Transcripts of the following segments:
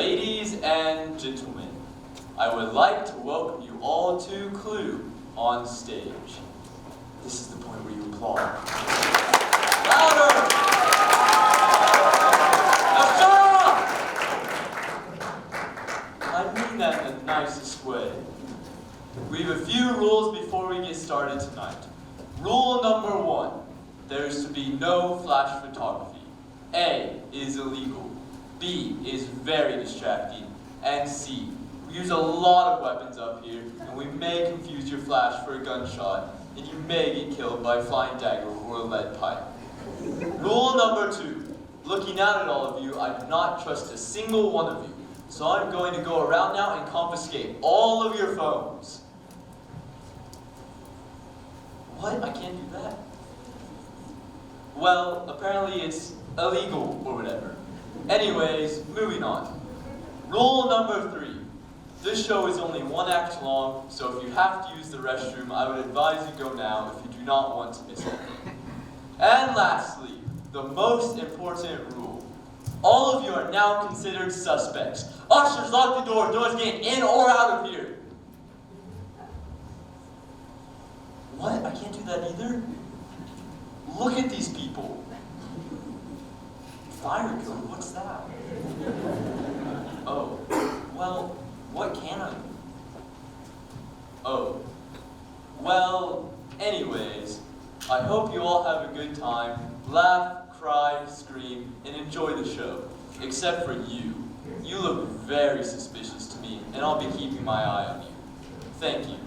Ladies and gentlemen, I would like to welcome you all to Clue on stage. This is the point where you applaud. Louder! Now shut up! I mean that in the nicest way. We have a few rules before we get started tonight. Rule number 1, there is to be no flash photography. A is illegal, B is very distracting, and C, we use a lot of weapons up here, and we may confuse your flash for a gunshot, and you may get killed by a flying dagger or a lead pipe. Rule number 2, looking out at all of you, I do not trust a single one of you, so I'm going to go around now and confiscate all of your phones. What? I can't do that? Well, apparently it's illegal or whatever. Anyways, moving on. Rule number 3. This show is only 1 act long, so if you have to use the restroom, I would advise you go now if you do not want to miss it. And lastly, the most important rule. All of you are now considered suspects. Ushers, lock the door. No one's getting in or out of here. What? I can't do that either? Look at these people. Fire code? What's that? Oh, well, what can I do? Oh, well, anyways, I hope you all have a good time, laugh, cry, scream, and enjoy the show. Except for you. You look very suspicious to me, and I'll be keeping my eye on you. Thank you.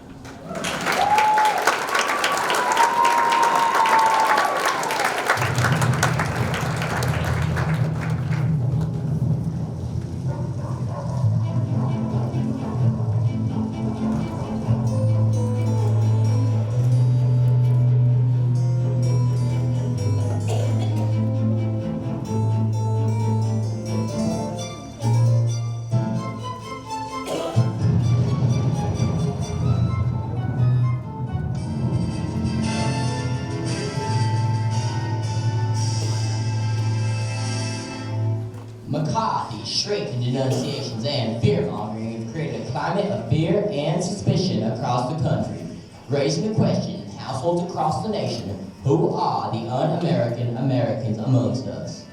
McCarthy's shrinking denunciations and fear-mongering have created a climate of fear and suspicion across the country, raising the question in households across the nation, who are the un-American Americans amongst us?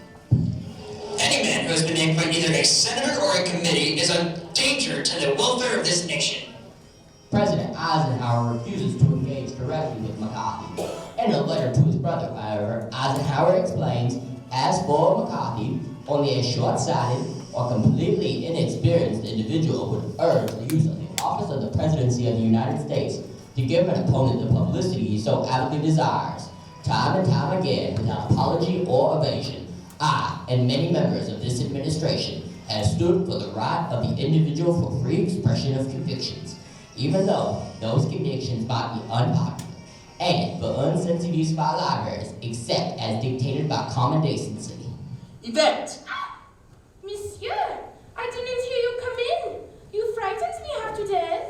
Any man who has been named by either a senator or a committee is a danger to the welfare of this nation. President Eisenhower refuses to engage directly with McCarthy. In a letter to his brother, however, Eisenhower explains, as for McCarthy, only a short-sighted or completely inexperienced individual would urge the use of the office of the presidency of the United States to give an opponent the publicity he so avidly desires. Time and time again, without apology or evasion, I and many members of this administration have stood for the right of the individual for free expression of convictions, even though those convictions might be unpopular, and for uncensored use by libraries, except as dictated by common decency. Yvette! Monsieur, I didn't hear you come in. You frightened me half to death.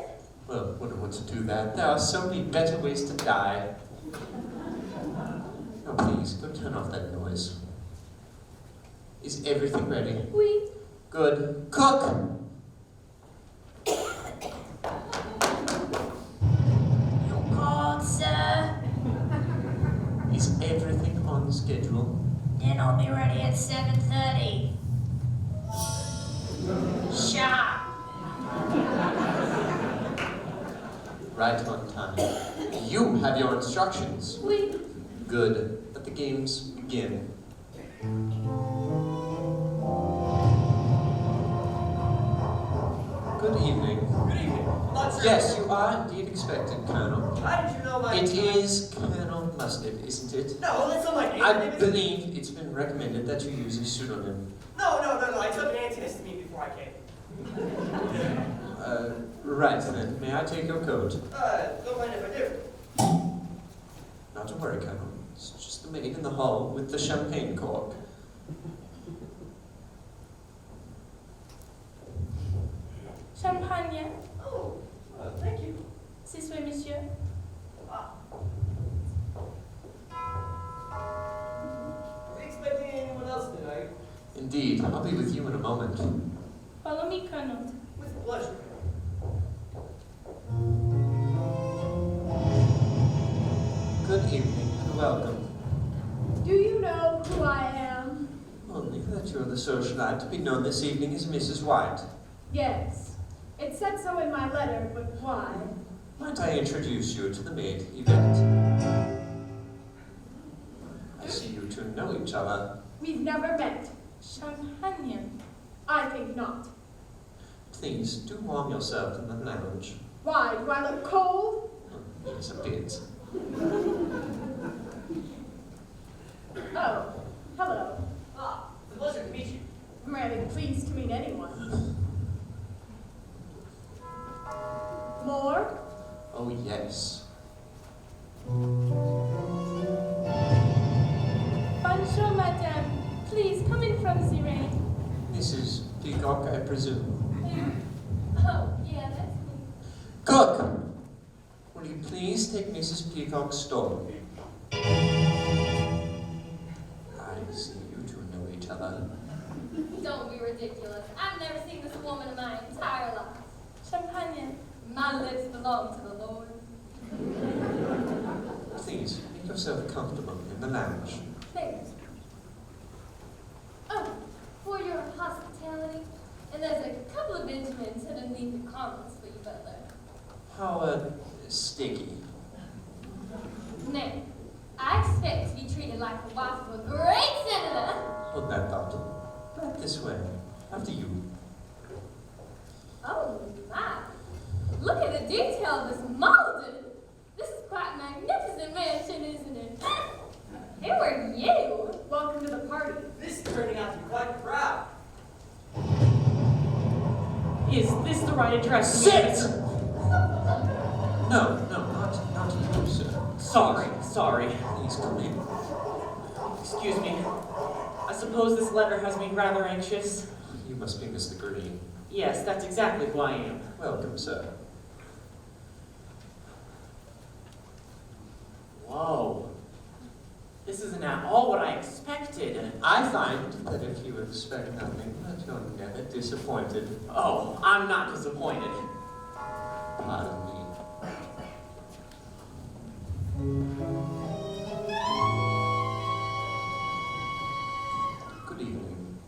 Well, wouldn't want to do that. There are so many better ways to die. Oh, please, go turn off that noise. Is everything ready? Oui. Good. Cook! Your God, sir. Is everything on schedule? Then I'll be ready at 7:30. Sharp. Right on time. You have your instructions. Oui. Good. Let the games begin. Good evening. Good evening. Yes, you are indeed expected, Colonel. How did you know my... It is Colonel Mustard, isn't it? No, that's not my name. I My name is- believe it's been recommended that you use a pseudonym. No. I took an antihistamine before I came. Right then. May I take your coat? Don't mind if I do. Not to worry, Colonel. It's just the maid in the hall with the champagne cork. Champagne. Oh, thank you. This way, monsieur. Are we expecting anyone else tonight? Indeed. I'll be with you in a moment. Follow me, Colonel. With pleasure. Good evening and welcome. Do you know who I am? Only that you're the socialite to be known this evening as Mrs. White. Yes. It said so in my letter, but why? Might I introduce you to the maid, Yvette? I see you two know each other. We've never met. Champagne? I think not. Please, do warm yourself in the lounge. Why? Do I look cold? Yes, a bit. Oh, hello. Ah, it's a pleasure to meet you. I'm really pleased to meet anyone. More? Oh, yes. Bonjour, madame. Please come in from the rain. Mrs. Peacock, I presume. Oh, yeah, that's me. Cook! Will you please take Mrs. Peacock's stall? I see you two know each other. Don't be ridiculous. I've never seen this woman in my entire life. Champagne. My lips belong to the Lord. Please, make yourself comfortable in the lounge. Thanks. Oh, for your hospitality. And there's a couple of Benjamins underneath the comments for you, butler. How, sticky. Now, I expect to be treated like the wife of a great senator. Hold that thought. Right this way. After you. Oh, my. Look at the detail of this mountain. This is quite a magnificent mansion, isn't it? Who are you? Welcome to the party. This is turning out to be quite a crowd. Is this the right address? Sit! No, not you, sir. Sorry. Please come in. Excuse me. I suppose this letter has me rather anxious. You must be Mr. Green. Yes, that's exactly who I am. Welcome, sir. Whoa. This isn't at all what I expected. I find that if you expect nothing, that you're never disappointed. Oh, I'm not disappointed. Pardon me. Good evening.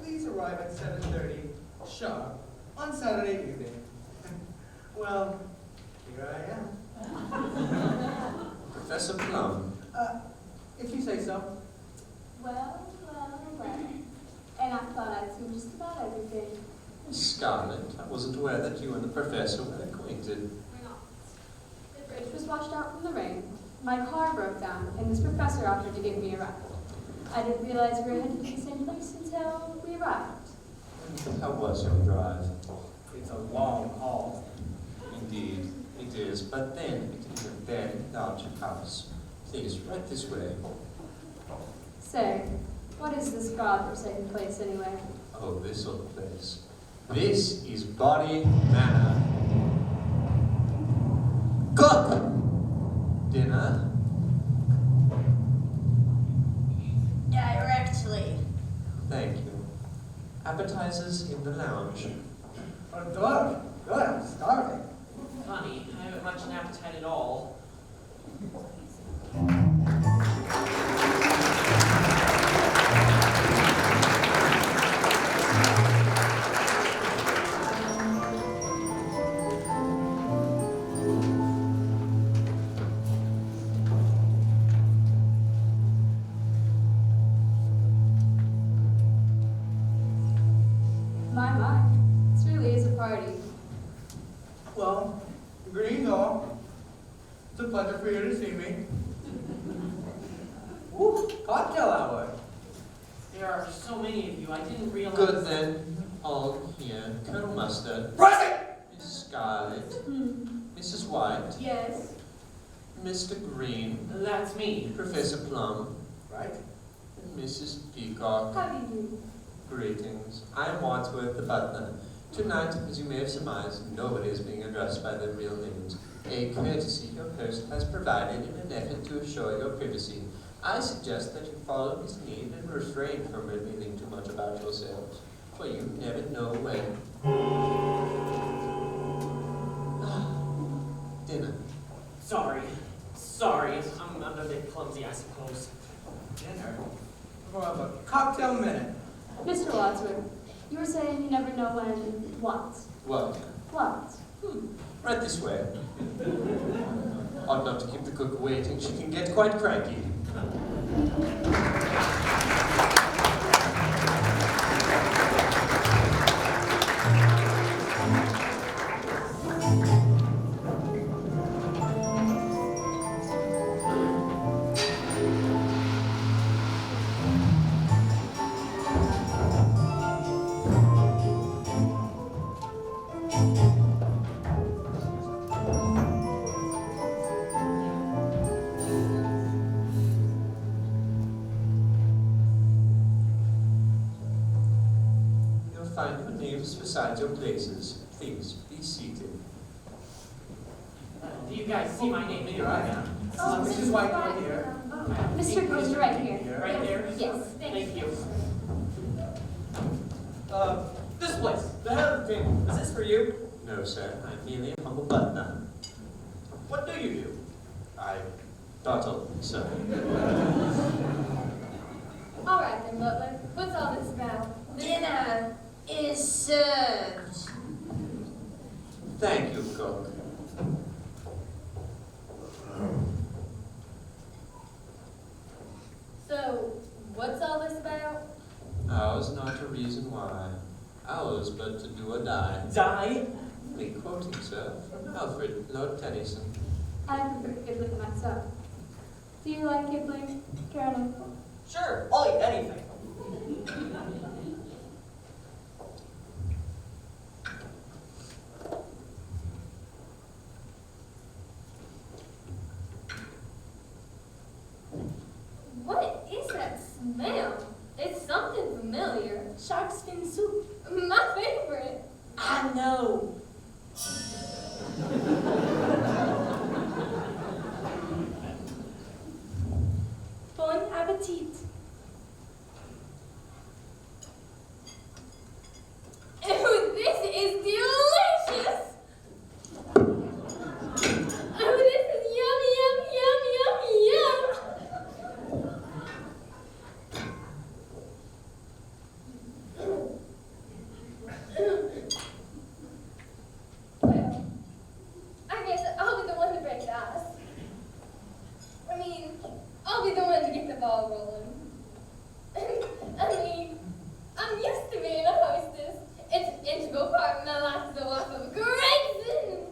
Please arrive at 7:30 sharp on Saturday evening. Well, here I am. Professor Plum. If you say so. Well. And I thought I'd seen just about everything. Miss Scarlet, I wasn't aware that you and the professor were acquainted. We're not. The bridge was washed out from the rain. My car broke down, and this professor offered to give me a ride. I didn't realize we were headed to the same place until we arrived. And how was your drive? It's a long haul. Indeed, it is, but then it is a very large house. Please, right this way. Say, what is this godforsaken place anyway? Oh, this sort of place. This is Body Manor. Cook! Dinner? Directly. Thank you. Appetizers in the lounge. Oh, good. Good, I'm starving. Funny, I haven't much an appetite at all. My. This really is a party. Well, greetings all. It's a pleasure for you to see me. Ooh, cocktail hour. There are so many of you, I didn't realize. Good then. All here. Colonel Mustard. Present! Miss Scarlet. Mrs. White. Yes. Mr. Green. That's me. Professor Plum. Right? And Mrs. Peacock. How do you do? Greetings. I am Wadsworth the butler. Tonight, as you may have surmised, nobody is being addressed by their real names. A courtesy your host has provided in an effort to assure your privacy. I suggest that you follow his lead and refrain from revealing too much about yourselves. For you never know when. Dinner. Sorry. I'm a bit clumsy, I suppose. Dinner? More of a cocktail minute. Mr. Wadsworth, you were saying you never know when what? What? What? Right this way. Ought not to keep the cook waiting. She can get quite cranky. Find your names beside your places. Please be seated. Do you guys see my name Here I anywhere? am. Mrs. White, right here. Mr. Green, you're right here. Right there? Yes, Thank you. This place, the head of the table. Is this for you? No, sir. I'm merely a humble butler. What do you do? I buttle, sir. All right then, Butler. What's all this about? Dinner is served. Thank you, cook. So, what's all this about? Ours not a reason why. Ours but to do or die. Die? Only quoting, sir, from Alfred, Lord Tennyson. I prefer Kipling myself. Do you like Kipling, Colonel? Sure, I'll eat anything. What is that smell? It's something familiar. Shark's fin soup. My favorite. I know. Bon appetit. Ew, this is delicious! Oh, this is yummy, yum, yum, yum, yum! Well, I guess I'll be the one to break the ice. I mean, I'll be the one to get the ball rolling. I mean, I'm used to being a hostess. It's an integral part of my life as a wife of Grayson.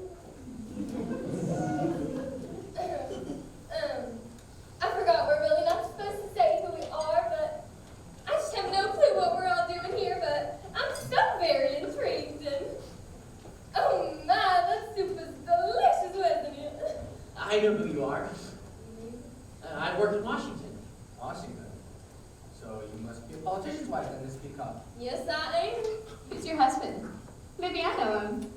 I forgot we're really not supposed to say who we are, but I just have no clue what we're all doing here, but I'm so very intrigued. And, oh my, that soup is delicious, wasn't it? I know who you are. I work in Washington. Washington. So you must be a politician's wife then to speak up. Yes, I am. Who's your husband? Maybe I know him.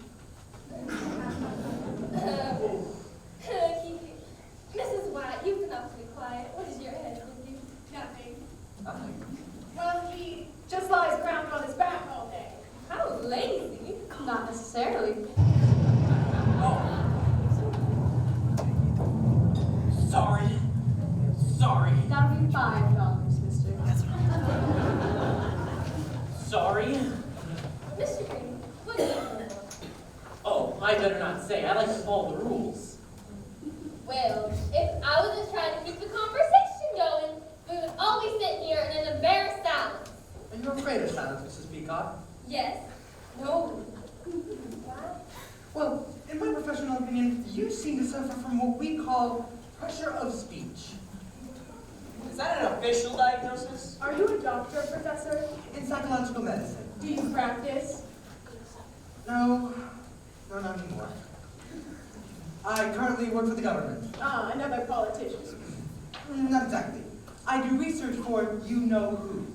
Mrs. White, you've been awfully quiet. What does your husband do? Nothing. Nothing. Well, he just lies grounded on his back all day. How lazy. Not necessarily. Oh, Sorry. That'll be $5, mister. Sorry. Mr. Green, what do you know? Oh, I better not say. I like to follow the rules. Well, if I wasn't trying to keep the conversation going, we would all be sitting here in an embarrassed silence. Are you afraid of silence, Mrs. Peacock? Yes. No. Why? Well, in my professional opinion, you seem to suffer from what we call pressure of speech. is that an official diagnosis? Are you a doctor, Professor? In psychological medicine. Do you practice? No, not anymore. I currently work for the government. Ah, another politician. Not exactly. I do research for you-know-who.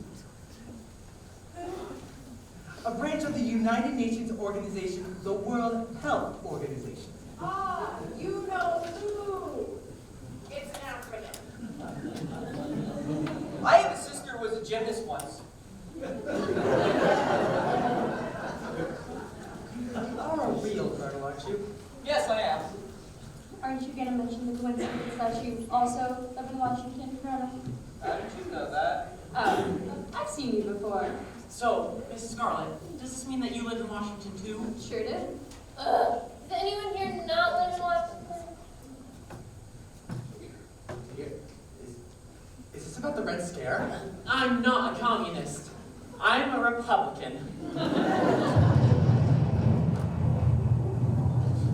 A branch of the United Nations organization, the World Health Organization. Ah, you know who? It's an acronym. I have a sister who was a gymnast once. deal, Colonel, aren't you? Yes, I am. Aren't you going to mention the coincidence that you also live in Washington, Colonel? How did you know that? Oh, I've seen you before. So, Mrs. Scarlett, does this mean that you live in Washington too? Sure did. Ugh. Does anyone here not live in Washington? Is this about the Red Scare? I'm not a communist. I'm a Republican.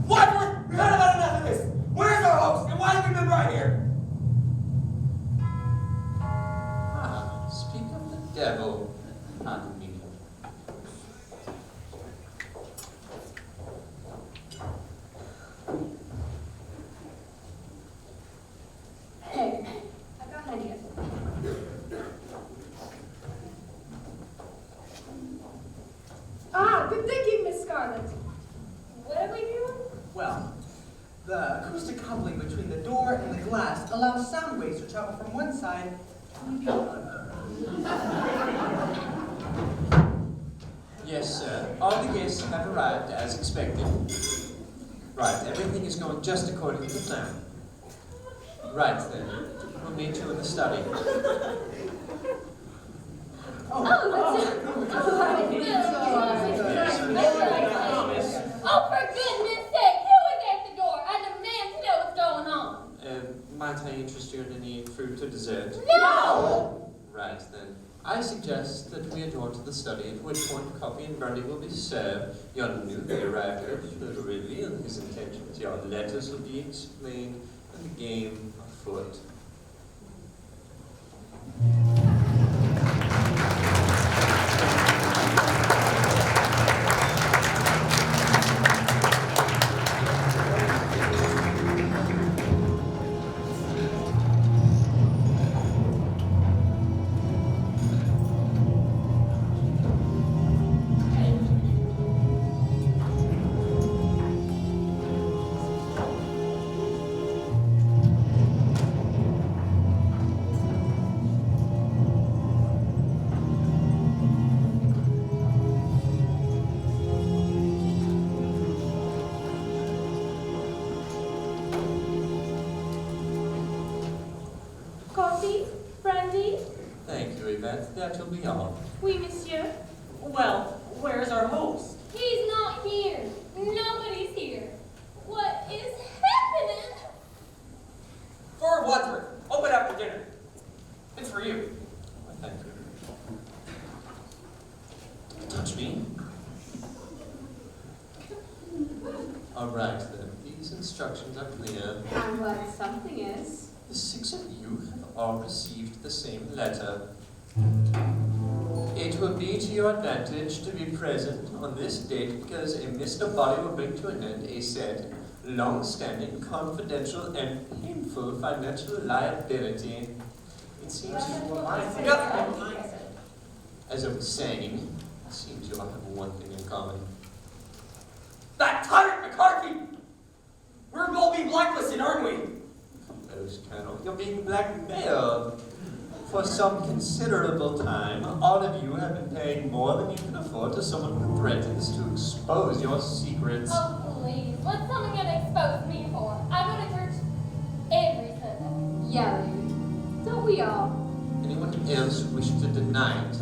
Wadsworth, we've had about enough of this. Where's our host, and why have we been brought here? Ah, speak of the devil. Pardon me. Hey, I got an idea. Good thinking, Miss Scarlett. What are we doing? Well, the acoustic coupling between the door and the glass allows sound waves to travel from one side to the other. Yes, sir. All the guests have arrived as expected. Right, everything is going just according to plan. Right then, we'll meet you in the study. Oh, for goodness sake, who is at the door? I demand to know what's going on. Might I interest you in any fruit or dessert? No! Right then. I suggest that we adjourn to the study, at which point coffee and brandy will be served. Your newly arriver should reveal his intentions. Your letters will be explained, and the game afoot. Coffee? Brandy? Thank you, Yvette. That will be all. Oui, monsieur. Well, where's our host? He's not here. Nobody's here. What is happening? For Wadsworth, open up for dinner. It's for you. Thank you. Don't touch me. All right, then. These instructions are clear. I'm glad something is. The 6 of you have all received the same letter. It will be to your advantage to be present on this date because a Mr. Body will bring to an end a set, long-standing, confidential, and painful financial liability. It seems as I was saying, it seems you all have one thing in common. That tyrant McCarthy! We're all being blacklisted, aren't we? Those Colonel, you're being blackmailed. For some considerable time, all of you have been paying more than you can afford to someone who threatens to expose your secrets. Oh, please. What's someone gonna expose me for? I go to church every Sunday. Yeah, lady. Don't we all? Anyone else wish to deny it?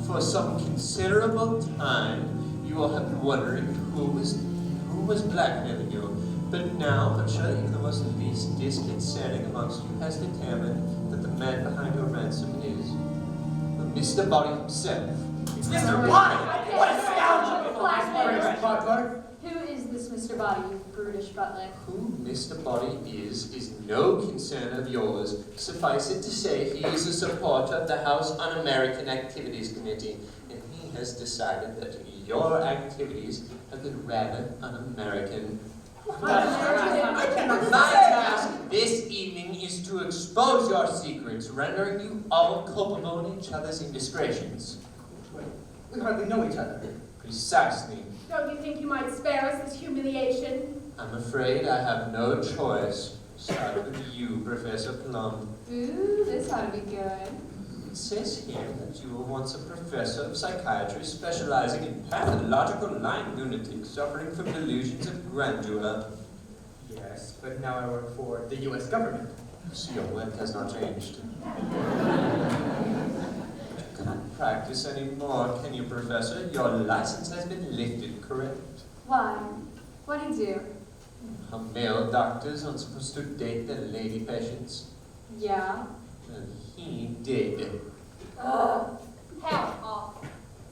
For some considerable time, you all have been wondering who was blackmailing you. But now, I'm sure even the most least disconcerting amongst you has determined that the man behind your ransom is Mr. Body himself. It's Mr. Body! What a scoundrel! Who is this Mr. Body, you brutish butler? Who Mr. Body is no concern of yours. Suffice it to say, he is a supporter of the House Un-American Activities Committee, and he has decided that your activities have been rather un-American. My task this evening is to expose your secrets, rendering you all culpable in each other's indiscretions. We hardly know each other. Precisely. Don't you think you might spare us this humiliation? I'm afraid I have no choice. Start with you, Professor Plum. Ooh, this ought to be good. It says here that you were once a professor of psychiatry specializing in pathological lying lunatics suffering from delusions of grandeur. Yes, but now I work for the U.S. government. So your work has not changed. You cannot practice anymore, can you, Professor? Your license has been lifted, correct? Why? What do you do? How male doctors aren't supposed to date their lady patients. Yeah. Well, he did. Ugh, hell off.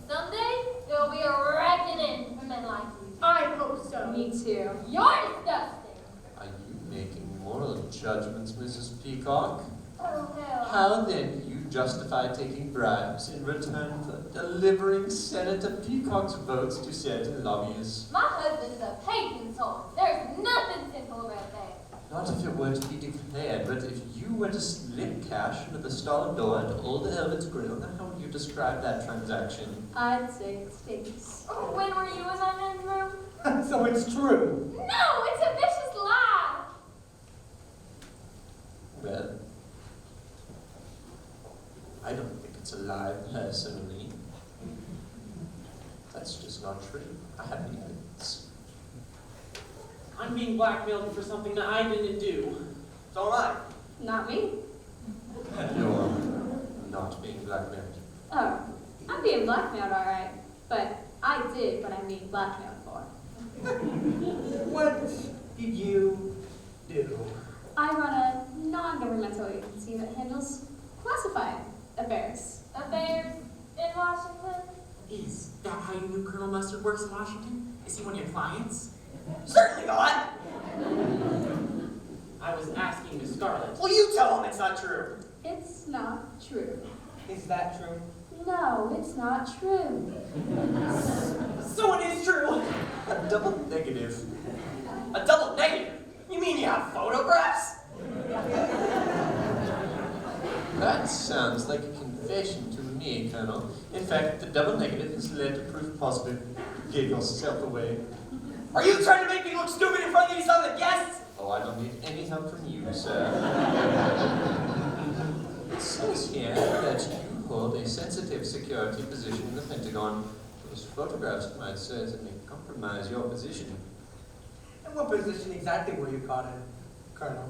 Someday there will be a reckoning for men like you. I hope so. Me too. You're disgusting. Are you making moral judgments, Mrs. Peacock? Oh, hell. How then do you justify taking bribes in return for delivering Senator Peacock's votes to certain lobbyists? My husband is a pagan soul. There's nothing simple about that. Not if it were to be declared, but if you were to slip cash into the stall door at Old Helvet's Grill, then how would you describe that transaction? I'd say it stinks. Oh, when were you in that man's room? So it's true. No, it's a vicious lie. Well, I don't think it's a lie, personally. That's just not true. I have evidence. I'm being blackmailed for something that I didn't do. So am I. Not me. You're not being blackmailed. Oh, I'm being blackmailed, all right. But I did what I'm being blackmailed for. What did you do? I run a non-governmental agency that handles classified affairs. Affairs in Washington? Is that how you knew Colonel Mustard works in Washington? Is he one of your clients? Certainly not. I was asking Miss Scarlet. Well, you tell him it's not true. It's not true. Is that true? No, it's not true. So it is true. A double negative. A double negative? You mean you have photographs? That sounds like a confession to me, Colonel. In fact, the double negative has led to proof positive. You gave yourself away. Are you trying to make me look stupid in front of these other guests? Oh, I don't need any help from you, sir. It says here that you hold a sensitive security position in the Pentagon. Those photographs might certainly compromise your position. And what position exactly were you caught in, Colonel?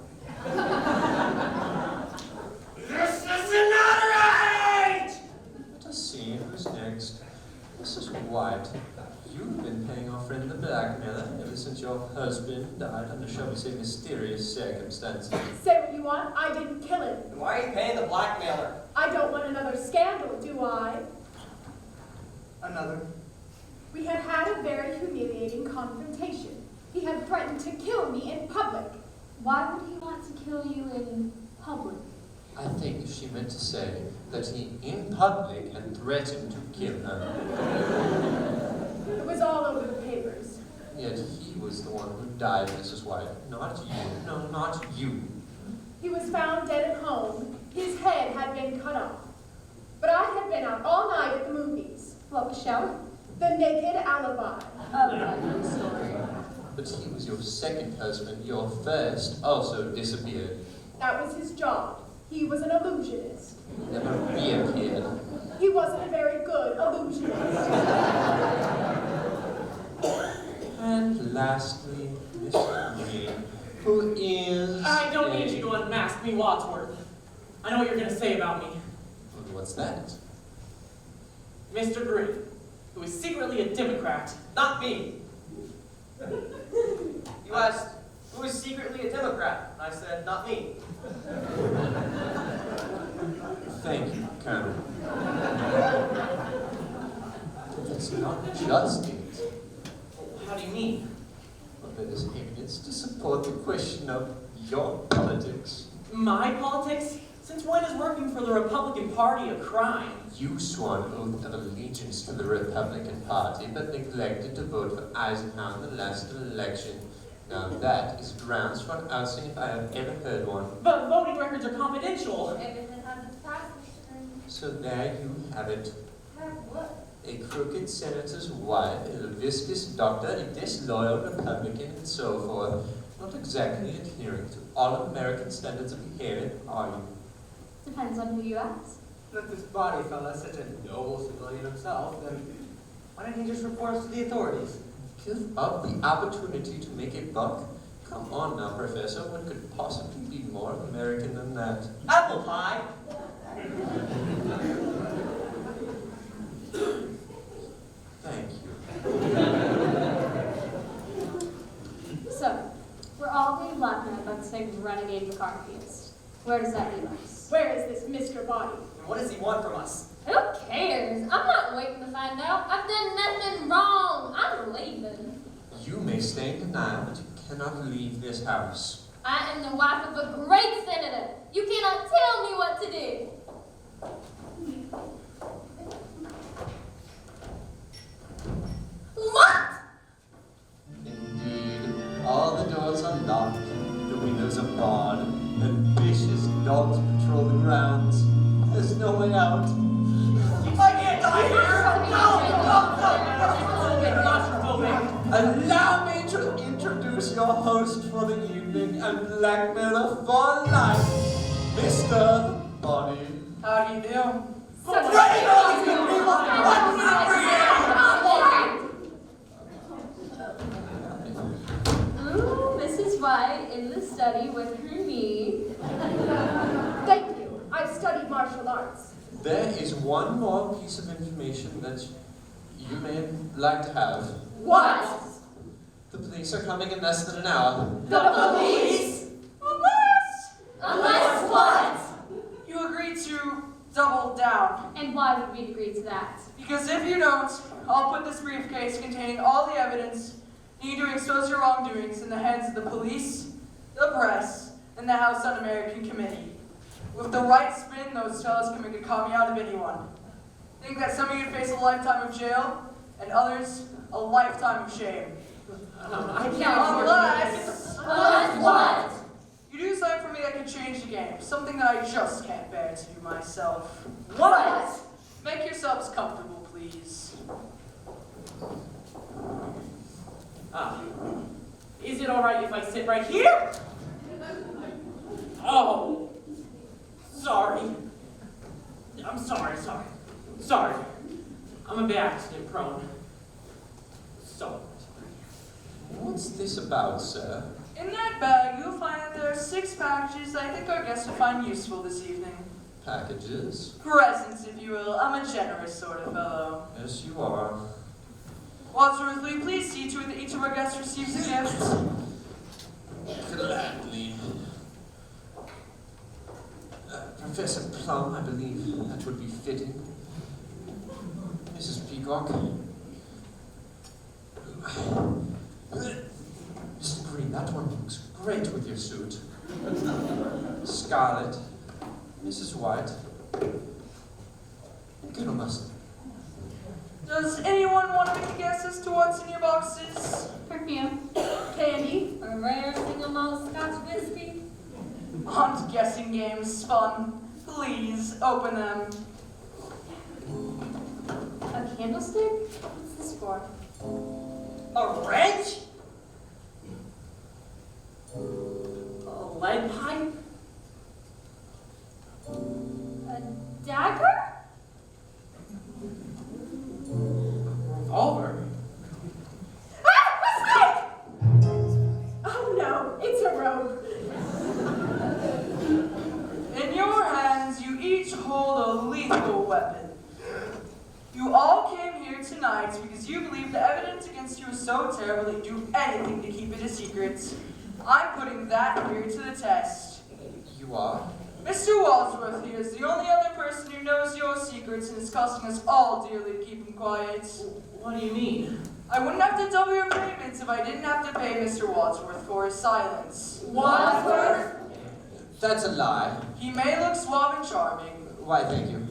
This is not right! Let us see who's next. Mrs. White, you've been paying our friend the blackmailer ever since your husband died under, shall we say, mysterious circumstances. Say what you want, I didn't kill him. Then why are you paying the blackmailer? I don't want another scandal, do I? Another. We had had a very humiliating confrontation. He had threatened to kill me in public. Why would he want to kill you in public? I think she meant to say that he, in public, had threatened to kill her. It was all over the papers. Yet he was the one who died, Mrs. White, not you. No, not you. He was found dead at home. His head had been cut off. But I had been out all night at the movies. What was showing? The Naked Alibi. Oh, story. But he was your second husband. Your first also disappeared. That was his job. He was an illusionist. He never reappeared. He wasn't a very good illusionist. And lastly, Mr. Green, who is... I don't need you to unmask me, Wadsworth. I know what you're going to say about me. And what's that? Mr. Green, who is secretly a Democrat. Not me. You asked, who is secretly a Democrat? And I said, not me. Thank you, Colonel. That's not just it. How do you mean? But there is evidence to support the question of your politics. My politics? Since when is working for the Republican Party a crime? You swore an oath of allegiance to the Republican Party, but neglected to vote for Eisenhower in the last election. Now that is grounds for an ousting if I have ever heard one. But voting records are confidential. Everything has its price, Mr. Green. So there you have it. Have what? A crooked senator's wife, a viscous doctor, a disloyal Republican, and so forth. Not exactly adhering to all American standards of behavior, are you? Depends on who you ask. If this body fella is such a noble civilian himself, then why didn't he just report us to the authorities? Give up the opportunity to make a buck? Come on now, Professor. What could possibly be more American than that? Apple pie. Thank you. So, we're all being blackmailed by the same renegade McCarthyist. Where does that leave us? Where is this Mr. Body? And what does he want from us? Who cares? I'm not waiting to find out. I've done nothing wrong. I'm leaving. You may stay in denial, but you cannot leave this house. I am the wife of a great senator. You cannot tell me what to do. What? Indeed, all the doors are locked, the windows are barred, and vicious dogs patrol the grounds. There's no way out. I can't die here! Allow me to introduce your host for the evening and blackmailer for life, Mr. Body. How do you do? Ooh, Mrs. White in the study with her knee. Thank you. I've studied martial arts. There is one more piece of information that you may like to have. What? The police are coming in less than an hour. The police? Unless what? You agreed to double down. And why would we agree to that? Because if you don't, I'll put this briefcase containing all the evidence needed to expose your wrongdoings in the hands of the police, the press, and the House Un-American Committee. With the right spin, those fellows can make a commie out of anyone. Think that some of you face a lifetime of jail, and others a lifetime of shame. I can't Unless what? you do something for me that could change the game, something that I just can't bear to do myself. What? Make yourselves comfortable, please. Is it all right if I sit right here? Oh, sorry. I'm sorry. I'm a bit accident prone. So. What's this about, sir? In that bag, you'll find that there are 6 packages I think our guests will find useful this evening. Packages? Presents, if you will. I'm a generous sort of fellow. Yes, you are. Wadsworth, will you please see to it that each of our guests receives a gift? Gladly. Professor Plum, I believe that would be fitting. Mrs. Peacock. Mr. Green, that one looks great with your suit. Scarlet. Mrs. White. Colonel Mustard. Does anyone want to make a guess as to what's in your boxes? Perfume. Candy? A rare single malt Scotch whiskey? Aren't guessing games fun? Please, open them. A candlestick? What's this for? A wrench? A lead pipe? A dagger? Revolver? Oh no, it's a robe. In your hands, you each hold a lethal weapon. You all came here tonight because you believe the evidence against you is so terrible that you do anything to keep it a secret. I'm putting that here to the test. You are? Mr. Wadsworth here is the only other person who knows your secrets and is costing us all dearly to keep him quiet. What do you mean? I wouldn't have to double your payments if I didn't have to pay Mr. Wadsworth for his silence. Wadsworth? That's a lie. He may look suave and charming, Why, thank you.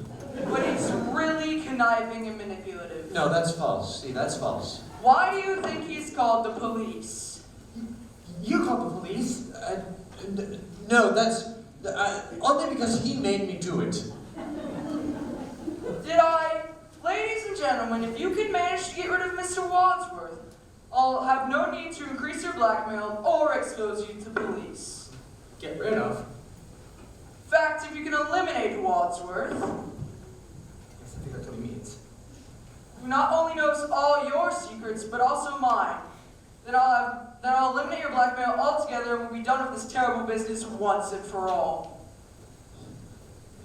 but he's really conniving and manipulative. No, that's false. See, that's false. Why do you think he's called the police? You called the police? No, that's only because he made me do it. Did I? Ladies and gentlemen, if you can manage to get rid of Mr. Wadsworth, I'll have no need to increase your blackmail or expose you to police. Get rid of? In fact, if you can eliminate Wadsworth, I think that's what he means. Who not only knows all your secrets, but also mine. Then I'll eliminate your blackmail altogether and we'll be done with this terrible business once and for all.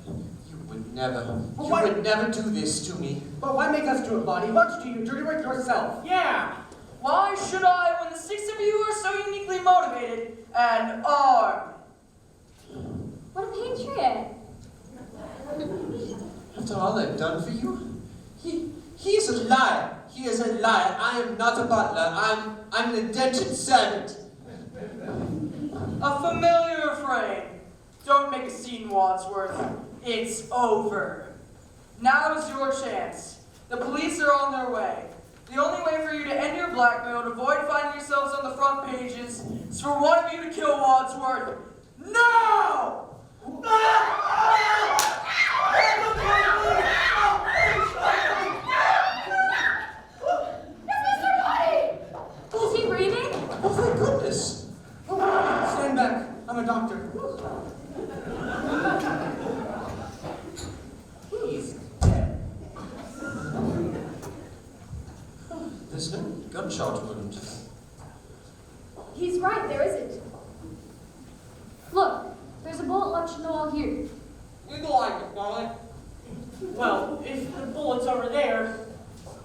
You would never, Well, you why- would never do this to me. But why make us do it, Bonnie? Why don't you do it yourself? Yeah. Why should I when the 6 of you are so uniquely motivated and armed? What a patriot. After all I've done for you, he is a liar. He is a liar. I am not a butler. I'm an indentured servant. A familiar refrain. Don't make a scene, Wadsworth. It's over. Now is your chance. The police are on their way. The only way for you to end your blackmail and avoid finding yourselves on the front pages is for one of you to kill Wadsworth. Now! Is he breathing? Oh, thank goodness. Stand back. I'm a doctor. He's dead. There's no gunshot wound. He's right, there isn't. Look, there's a bullet lodged in the wall here. We go like it, darling. Well, if the bullet's over there,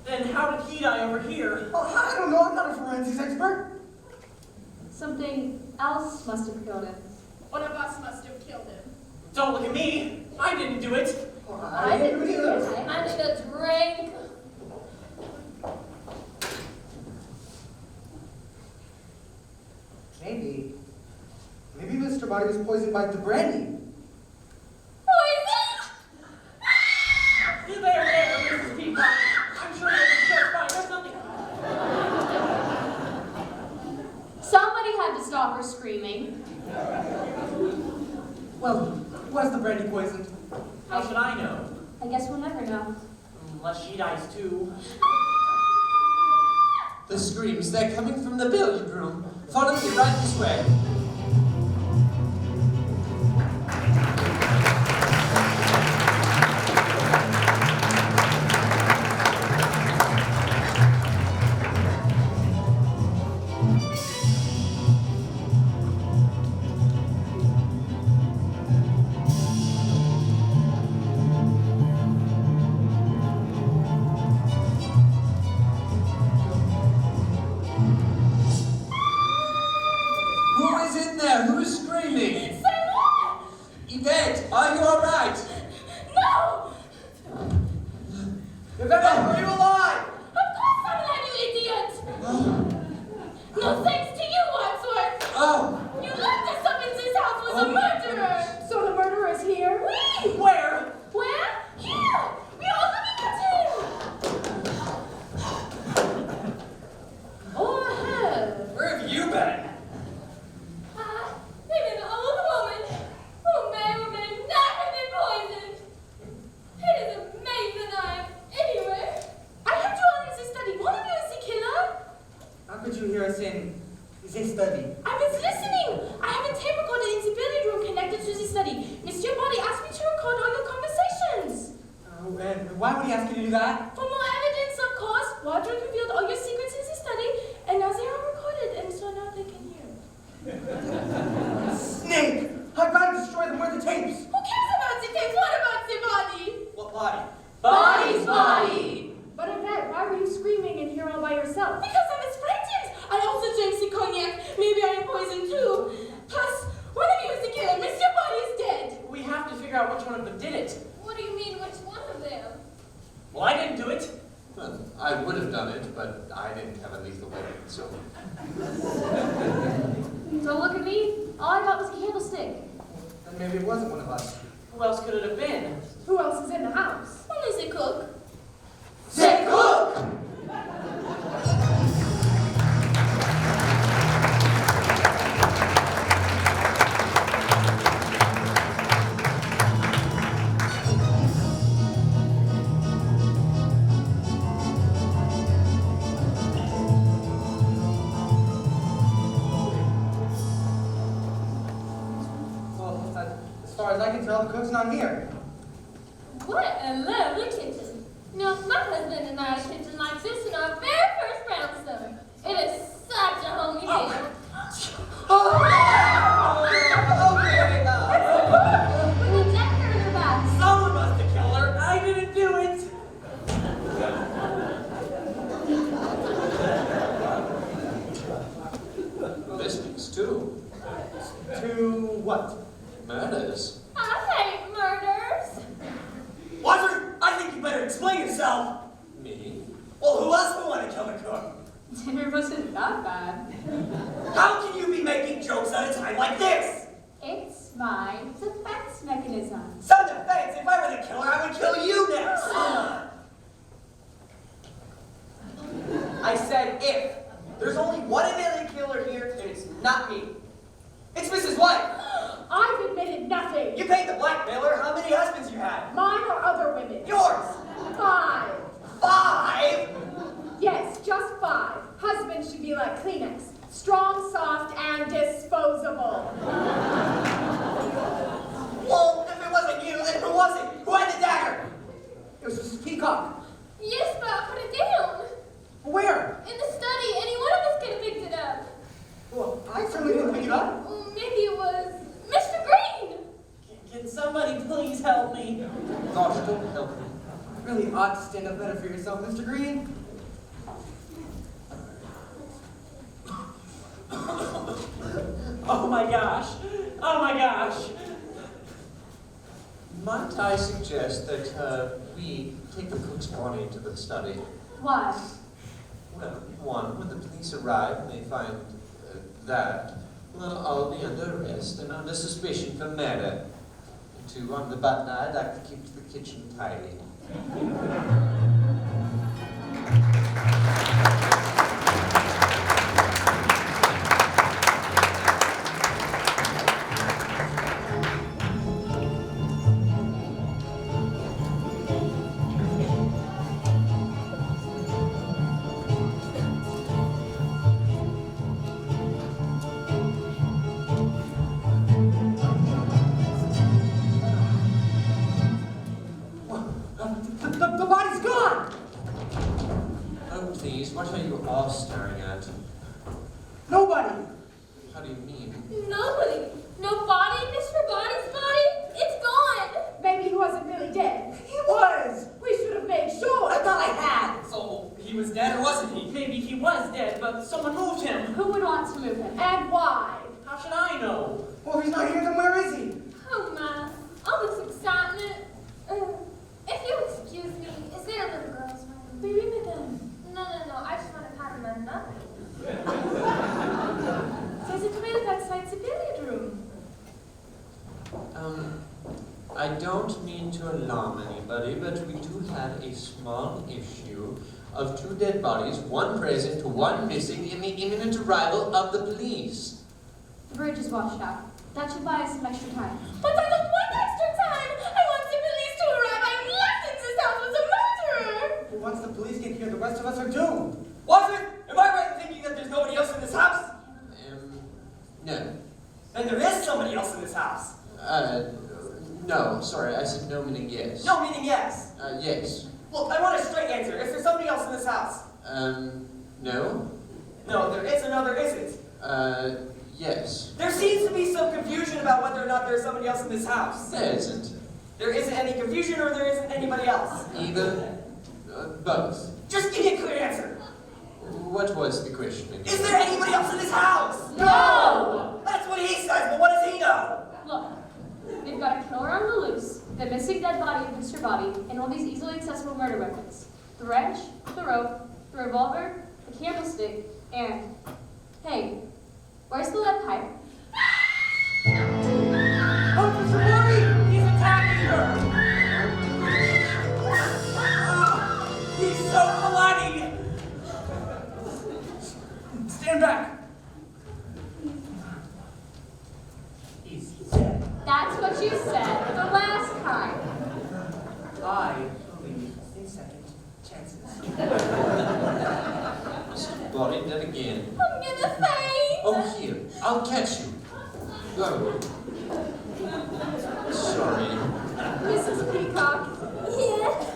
then how did he die over here? Oh, I don't know. I'm not a forensics expert. Something else must have killed him. One of us must have killed him. Don't look at me. I didn't do it. I didn't do it either. I need a drink. Maybe Mr. Body was poisoned by the brandy. Poison? There, Mrs. Peacock. I'm sure you're fine. There's nothing. Somebody had to stop her screaming. Well, was the brandy poisoned? How should I know? I guess we'll never know. Unless she dies too. The screams, they're coming from the billiard room. Follow me right this way. Who is in there? Who is screaming? Say what? Yvette, are you all right? No! Yvette, are you alive? Of course I'm alive, you idiot! No thanks to you, Wadsworth! Oh, You locked us up in this house with a murderer! So the murderer is here? We! Where? Where? Here! We are looking at him! Or her. Where have you been? Maybe an old woman who may or may not have been poisoned. It is amazing I am anywhere. I have you all in this study. One of you is the killer. How could you hear us in this study? I was listening. I have a tape recorder in the billiard room connected to the study. Monsieur Body asked me to record all your conversations. And why would he ask you to do that? For more evidence, of course. Wadsworth revealed all your secrets in the study, and now they are recorded, and so now they can hear. Snake! I've got to destroy them. Where are the tapes? Who cares about the tapes? What about the body? What body? Body's body! But Yvette, why were you screaming in here all by yourself? Because I was frightened. I also drank the cognac. Maybe I am poisoned too. Plus, one of you is the killer. Monsieur Body is dead. We have to figure out which one of them did it. What do you mean, which one of them? Well, I didn't do it. well, I would have done it, but I didn't have a lethal weapon, so. Don't look at me. All I got was a candlestick. Then maybe it wasn't one of us. Who else could it have been? Who else is in the house? Only the cook. Say cook! Well, as far as I can tell, the cook's not here. What a lovely kitchen. No, my husband and I are kitchen like this in our very first ransom. It is such a homey deal. With a jacker in her back. Someone must have killed her. I didn't do it. This speaks too. To what? Murders. I hate murders. Watson, I think you better explain yourself. Me? Well, who else would want to kill the cook? Dinner wasn't that bad. How can you be making jokes at a time like this? It's my defense mechanism. Self-defense. If I were the killer, I would kill you next. I said if. There's only one alien killer here, and it's not me. It's Mrs. White. I've admitted nothing. You paid the blackmailer. How many husbands you had? Mine or other women? Yours. 5. 5? Yes, just 5. Husbands should be like Kleenex. Strong, soft, and disposable. Well, if it wasn't you, then who was it? Who had the dagger? It was Mrs. Peacock. Yes, but I put it down. Where? In the study. Any one of us could have picked it up. Well, I certainly didn't pick it up. Maybe it was Mr. Green. Can somebody please help me? Gosh, don't help me. You really ought to stand up better for yourself, Mr. Green. Oh my gosh. Oh my gosh. Might I suggest that we take the cook's body to the study? Why? Well, one, when the police arrive and they find that, well, I'll be under arrest and under suspicion for murder. And two, I'm the butler, I'd like to keep the kitchen tidy. The body's gone! Oh, please, what are you all staring at? Nobody! How do you mean? Nobody. No body. Mr. Body's body. It's gone. Maybe he wasn't really dead. He was! We should have made sure. I thought I had. So he was dead, or wasn't he? Maybe he was dead, but someone moved him. Who would want to move him? And why? How should I know? Well, if he's not here, then where is he? Oh my. All this excitement. If you'll excuse me, is there a little girl's room? Baby madame. No. I just want to pat my mother. Says it to me bedside civilian room. I don't mean to alarm anybody, but we do have a small issue of 2 dead bodies, 1 present to 1 missing in the imminent arrival of the police. The bridge is washed out. That should buy us some extra time. But I don't want extra time. I want the police to arrive. I'm licensed this house was a murderer. Well, once the police get here, the rest of us are doomed. Watson, am I right in thinking that there's nobody else in this house? No. Then there is somebody else in this house. No, sorry, I said no meaning yes. No, meaning yes. Yes. Look, I want a straight answer. Is there somebody else in this house? No. No, there is another isn't. Yes. There seems to be some confusion about whether or not there's somebody else in this house. There isn't. There isn't any confusion or there isn't anybody else. Either, both. Just give me a clear answer. What was the question again? Is there anybody else in this house? No! That's what he says, but what does he know? Look, they've got a killer on the loose, the missing dead body of Mr. Body, and all these easily accessible murder weapons. The wrench, the rope, the revolver, the candlestick, and, hey, where's the lead pipe? Officer Murray! He's attacking her! He's so bloody! Stand back! He's dead. That's what you said the last time. I believe in second chances. Mr. Body dead again. I'm gonna faint. Oh, here. I'll catch you. Go. Sorry. Mrs. Peacock, Yes.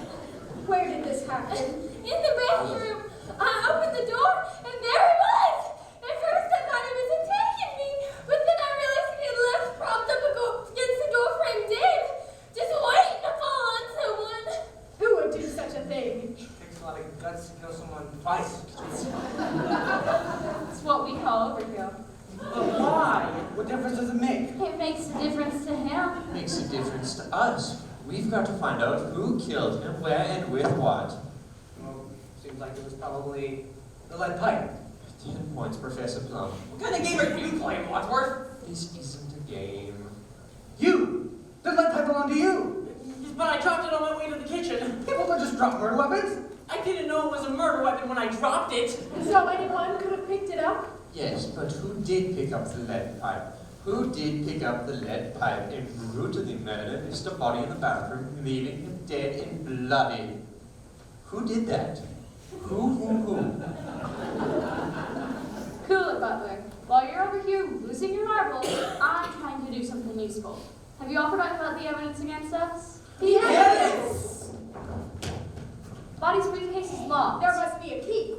where did this happened. In the bathroom. I opened the door, and there it was! At first I thought he was attacking me, but then I realized he had left propped up against the doorframe dead, just waiting to fall on someone. Who would do such a thing? Takes a lot of guts to kill someone twice. It's what we call overkill. But why? What difference does it make? It makes a difference to him. It makes a difference to us. We've got to find out who killed him, where, and with what. Well, seems like it was probably the lead pipe. 10 points, Professor Plum. What kind of game are you playing, Wadsworth? This isn't a game. You! The lead pipe belonged to you! But I dropped it on my way to the kitchen. People don't just drop murder weapons! I didn't know it was a murder weapon when I dropped it. So anyone could have picked it up? Yes, but who did pick up the lead pipe? Who did pick up the lead pipe and brutally murder Mr. Body in the bathroom, leaving him dead and bloody? Who did that? Who? Cool it, Butler. While you're over here losing your marbles, I'm trying to do something useful. Have you all forgotten about the evidence against us? Yes! Body's briefcase is locked. There must be a key.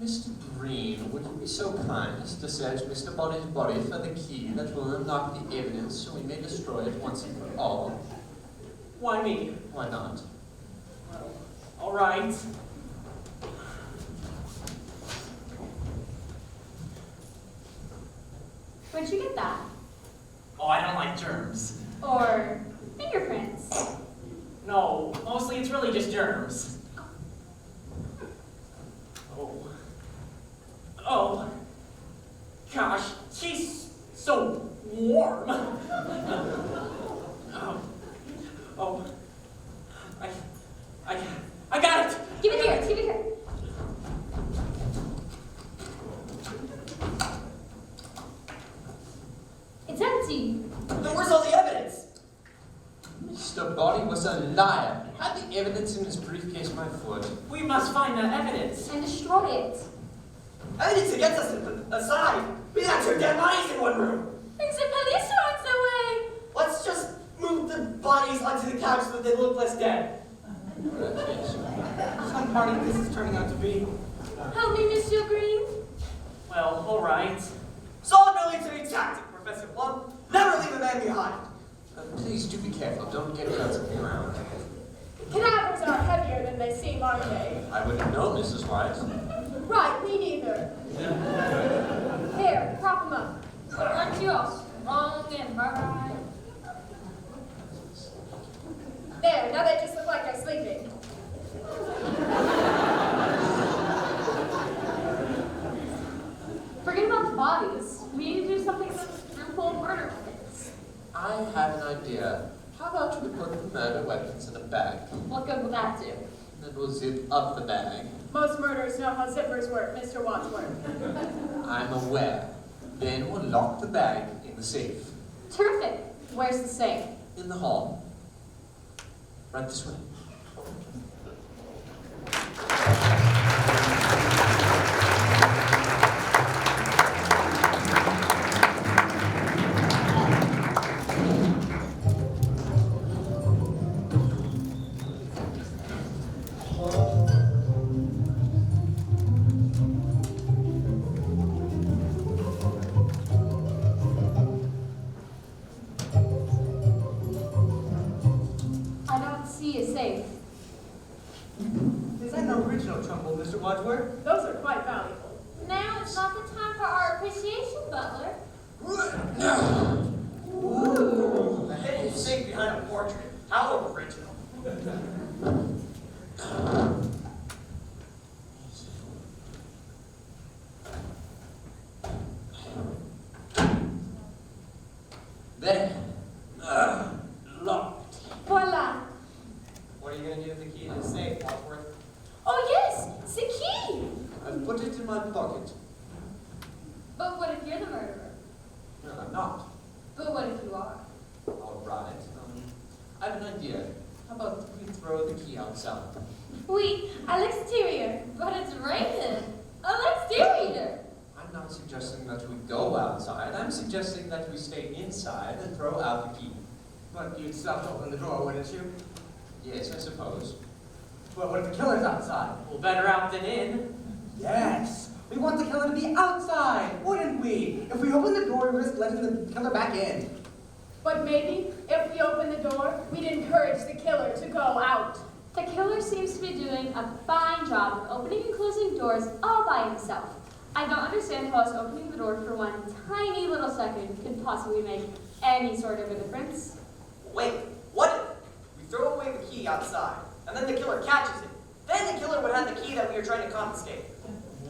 Mr. Green, would you be so kind as to search Mr. Body's body for the key that will unlock the evidence so we may destroy it once and for all? Why me? Why not? Well, all right. Where'd you get that? Oh, I don't like germs. Or fingerprints? No, mostly it's really just germs. Oh, gosh, she's so warm. I got it. Give it here, give it here. It's empty. Then where's all the evidence? Mr. Body was a liar. Had the evidence in his briefcase, my foot. We must find that evidence. And destroy it. Evidence against us aside. We got 2 dead bodies in one room. There's a police dogs away. Let's just move the bodies onto the couch so that they look less dead. Some party this is turning out to be. Help me, Mr. Green. Well, all right. Solid military tactic, Professor Plum. Never leave a man behind. Please do be careful. Don't get guns up around. Cadavers are heavier than they seem, aren't they? I wouldn't know, Mrs. White. Right, me neither. Here, prop them up. Aren't you all strong and hard? There, now they just look like they're sleeping. Forget about the bodies. We need to do something with this room full of murder weapons. I have an idea. How about we put the murder weapons in a bag? What good will that do? Then we'll zip up the bag. Most murderers know how zippers work, Mr. Wadsworth. I'm aware. Then we'll lock the bag in the safe. Terrific. Where's the safe? In the hall. Right this way. I don't see a safe. Is that an original trumbull, Mr. Wadsworth? Those are quite valuable. Now it's not the time for our appreciation, Butler. Ooh, a hidden safe behind a portrait. How original. There. Locked. Voila! What are you going to do with the key to the safe, Wadsworth? Oh yes, it's a key. I've put it in my pocket. But what if you're the murderer? No, I'm not. But what if you are? All right. I have an idea. How about we throw the key outside? Oui, à l'extérieur. But it's raining. À l'extérieur. I'm not suggesting that we go outside. I'm suggesting that we stay inside and throw out the key. But you'd still have to open the door, wouldn't you? Yes, I suppose. Well, what if the killer's outside? Well, better out than in. Yes. We want the killer to be outside, wouldn't we? If we open the door, we risk letting the killer back in. But maybe if we open the door, we'd encourage the killer to go out. The killer seems to be doing a fine job of opening and closing doors all by himself. I don't understand how us opening the door for one tiny little second could possibly make any sort of a difference. Wait, what if we throw away the key outside, and then the killer catches it? Then the killer would have the key that we are trying to confiscate.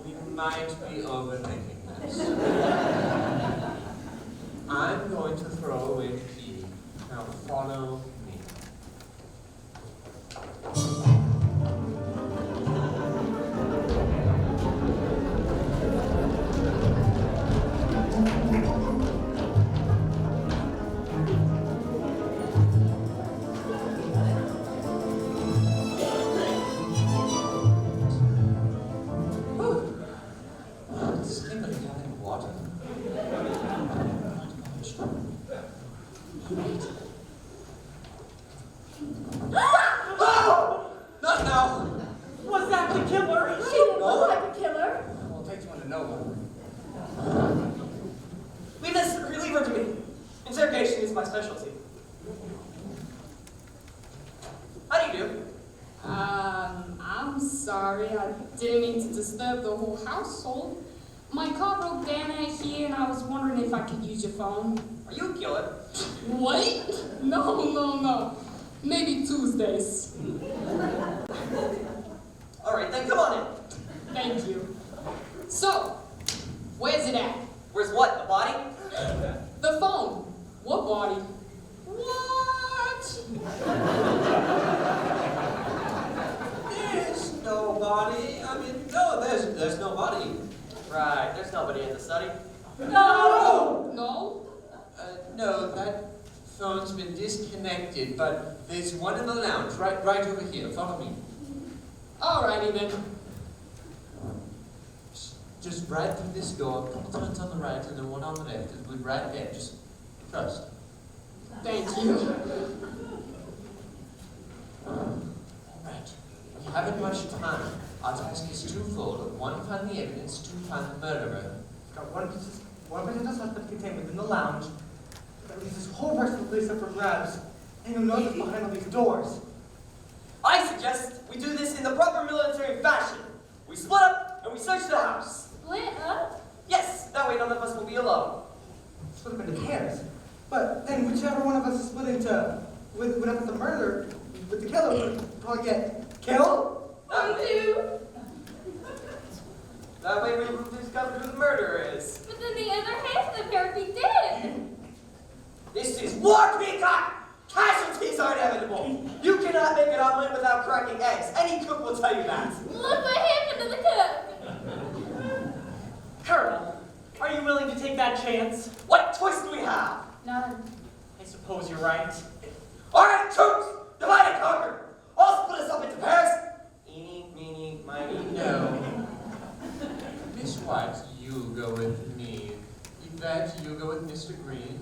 We might be overthinking this. I'm going to throw away the key. Now follow me. Does anybody have any water? Not now! Was that the killer? She didn't look like a killer. Well, it takes one to know one. Leave her to me. Interrogation is my specialty. How do you do? I'm sorry. I didn't mean to disturb the whole household. My car broke down out here, and I was wondering if I could use your phone. Are you a killer? What? No. Maybe Tuesdays. All right, then come on in. Thank you. So, where's it at? Where's what? The body? The phone. What body? What? There's nobody. I mean, no, there's nobody. Right, there's nobody in the study. No. No, that phone's been disconnected, but there's one in the lounge, right over here. Follow me. Alrighty then. Just right through this door, a couple turns on the right, and then one on the left. We're right there. Just trust. Thank you. Alright. We haven't much time. Our task is twofold. One, find the evidence. Two, find the murderer. We've got one person suspect contained within the lounge. That leaves this whole rest of the place up for grabs. And who knows what's behind all these doors? I suggest we do this in the proper military fashion. We split up and we search the house. Split up? Yes, that way none of us will be alone. Split up into pairs. But then whichever one of us is split into with up with the murder, with the killer, would probably get killed. That way we will discover who the murderer is. But then the other half of the pair would be dead. This is war, Peacock! Casualties are inevitable. You cannot make an omelet without cracking eggs. Any cook will tell you that. Look what happened to the cook. Colonel, are you willing to take that chance? What choice do we have? None. I suppose you're right. All right, troops, divide and conquer. I'll split us up into pairs. Eeny, meeny, miny, No. Miss White, you go with me. Yvette, you go with Mr. Green.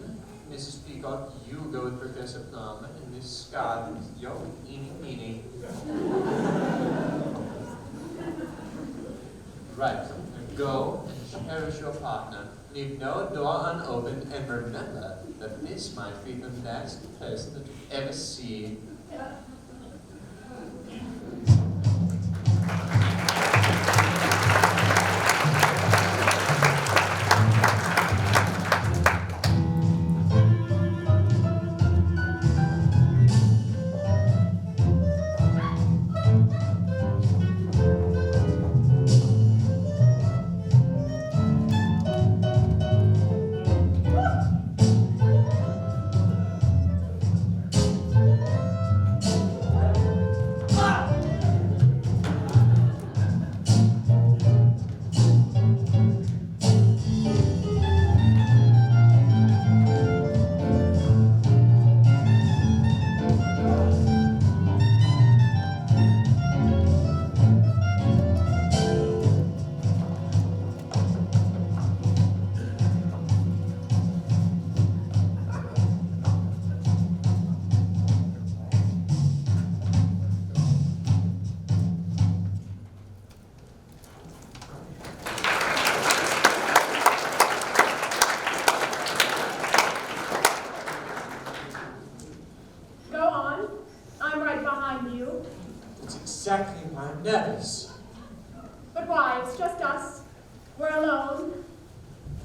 Mrs. Peacock, you go with Professor Plum. And Miss Scott, you're with Eeny, meeny. Right. Now go and cherish your partner. Leave no door unopened, and remember that this might be the last person that you ever see.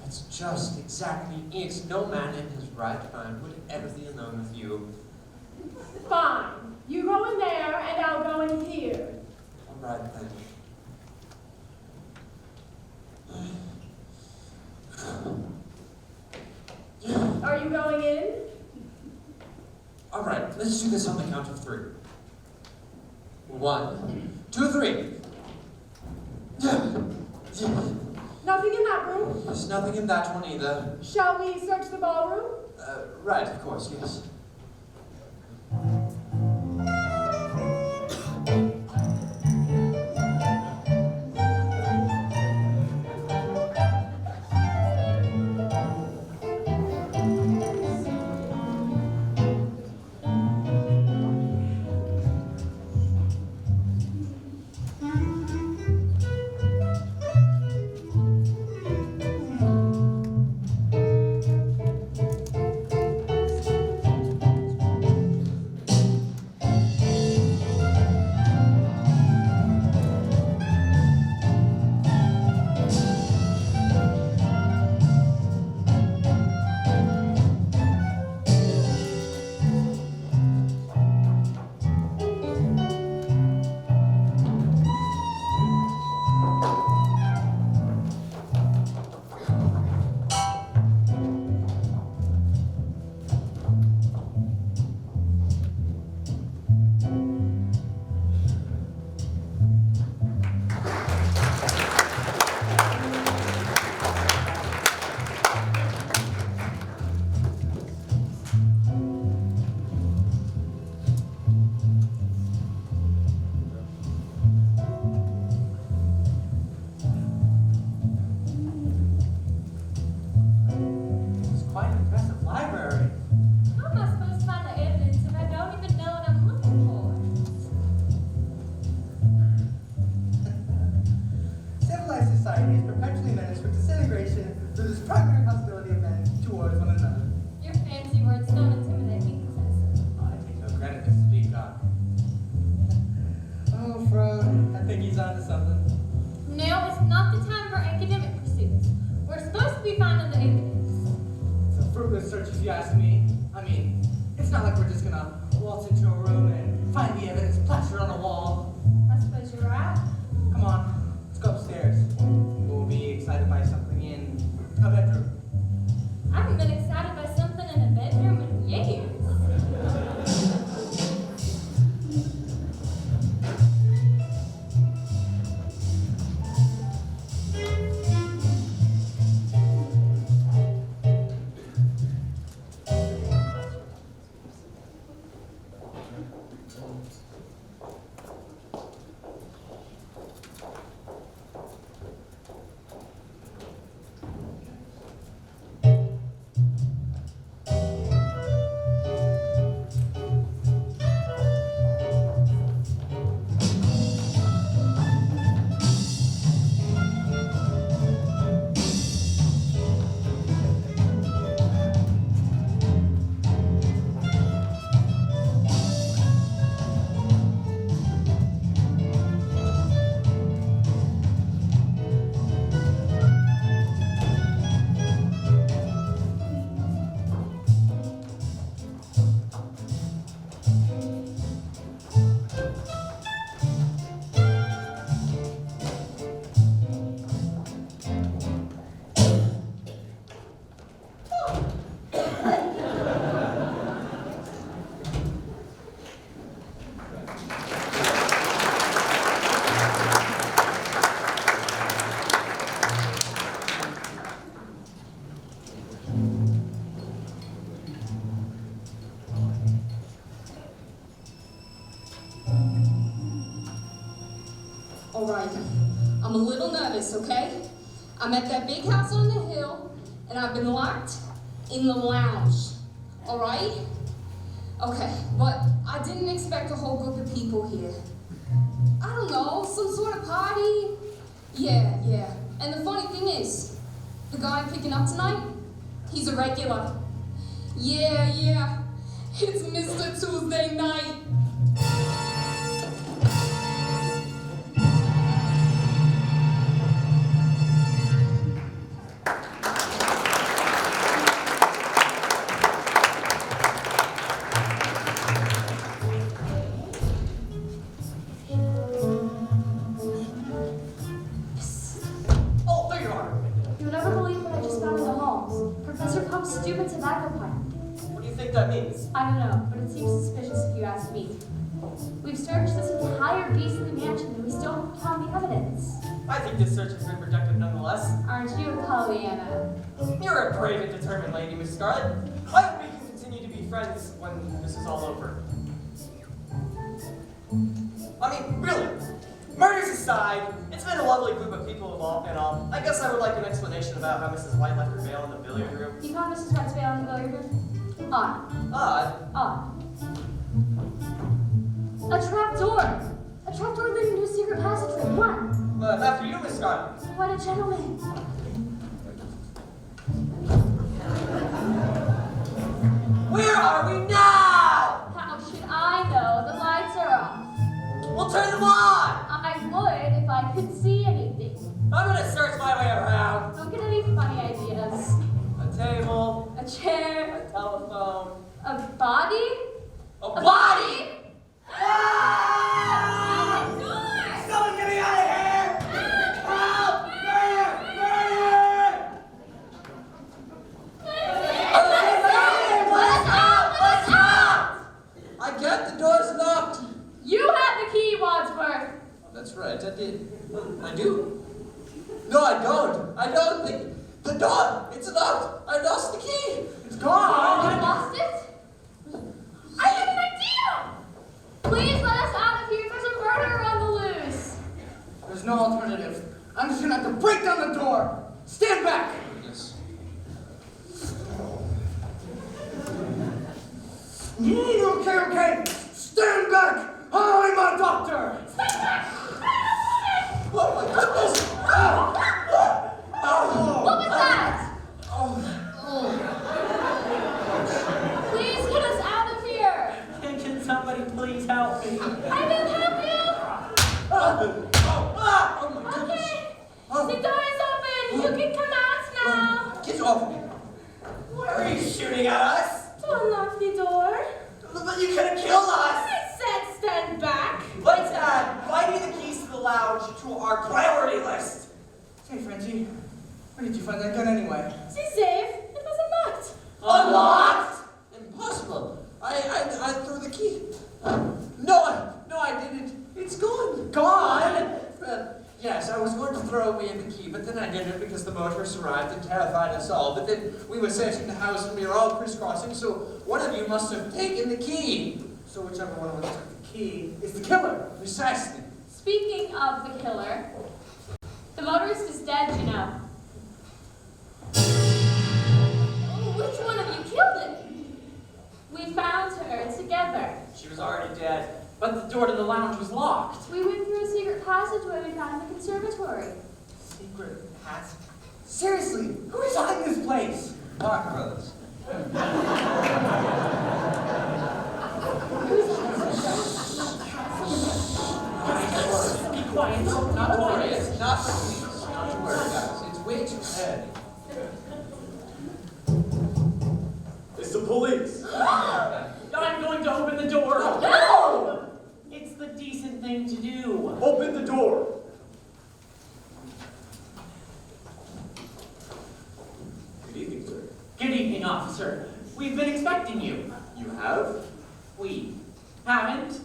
That's just exactly it. No man in his right mind would ever be alone with you. Fine. You go in there, and I'll go in here. All right, then. Are you going in? All right, let's do this on the count of 3. 1, 2, 3. Nothing in that room? There's nothing in that one either. Shall we search the ballroom? Right, of course, yes. Alright, I'm a little nervous, okay? I'm at that big house on the hill, and I've been locked in the lounge, alright? Okay, but I didn't expect a whole group of people here. I don't know, some sort of party? Yeah. And the funny thing is, the guy I'm picking up tonight, he's a regular. Yeah, it's Mr. Tuesday Night. stupid tobacco pipe. What do you think that means? I don't know, but it seems suspicious if you ask me. We've searched this entire beastly mansion and we still haven't found the evidence. I think this search has been productive nonetheless. Aren't you, Pollyanna? You're a brave and determined lady, Miss Scarlet. I hope we can continue to be friends when this is all over. I mean, really, murders aside, it's been a lovely group of people involved and all. I guess I would like an explanation about how Mrs. White left her veil in the billiard room. You found Mrs. White's veil in the billiard room? Odd. Odd. Odd. A trap door! A trap door leading to a secret passageway. One! After you, Miss Scarlet. What a gentleman. Where are we now? How should I know? The lights are off. We'll turn them on! I would if I could see anything. I'm gonna search my way around. Don't get any funny ideas. A table, A chair, a telephone, a body? a body! Ah! Someone get me out of here! Help! Murder! What's up? I get the door's locked. You had the key, Wadsworth. That's right, I did. I do. No, I don't. I don't think. The door, it's locked. I lost the key. It's gone. You lost it? I have an idea! Please let us out of here. There's a murderer on the loose. There's no alternative. I'm just gonna have to break down the door. Stand back. Yes. Okay. Stand back. I'm a doctor. Oh my goodness. What was that? Please get us out of here. Can somebody please help me? I will help you. Oh my goodness. Okay. The door is open. You can come out now. Get off me. Why are you shooting at us? Don't unlock the door. But you could have killed us! I said stand back. Let's add finding the keys to the lounge to our priority list. Hey, Frenchie. Where did you find that gun anyway? See, safe. It was unlocked. Unlocked? Impossible. I threw the key. No, I didn't. It's gone. Gone? Yes, I was going to throw away the key, but then I didn't because the motorists arrived and terrified us all. But then we were searching the house and we were all crisscrossing, so one of you must have taken the key. So whichever one of us took the key is the killer. Precisely. Speaking of the killer, the motorist is dead, you know. Which one of you killed him? We found her together. She was already dead. But the door to the lounge was locked. We went through a secret passageway we found in the conservatory. Secret passage. Seriously, who designed this place? Parker Brothers. Be quiet. Not to worry, it's not the police. Not to worry, guys. It's way too early. It's the police. I'm going to open the door. No! It's the decent thing to do. Open the door. Good evening, sir. Good evening, officer. We've been expecting you. You have? We haven't.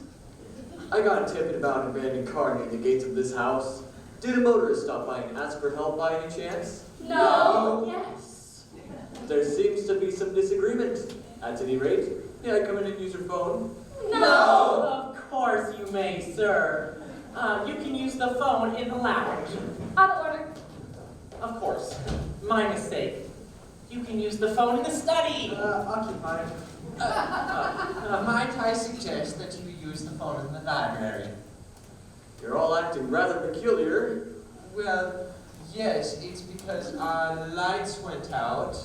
I got a tip about an abandoned car near the gates of this house. Did a motorist stop by and ask for help by any chance? No. Yes. There seems to be some disagreement. At any rate, may I come in and use your phone? No. Of course you may, sir. You can use the phone in the lounge. Out of order. Of course. My mistake. You can use the phone in the study. Occupied. Might I suggest that you use the phone in the library? You're all acting rather peculiar. Well, yes, it's because our lights went out.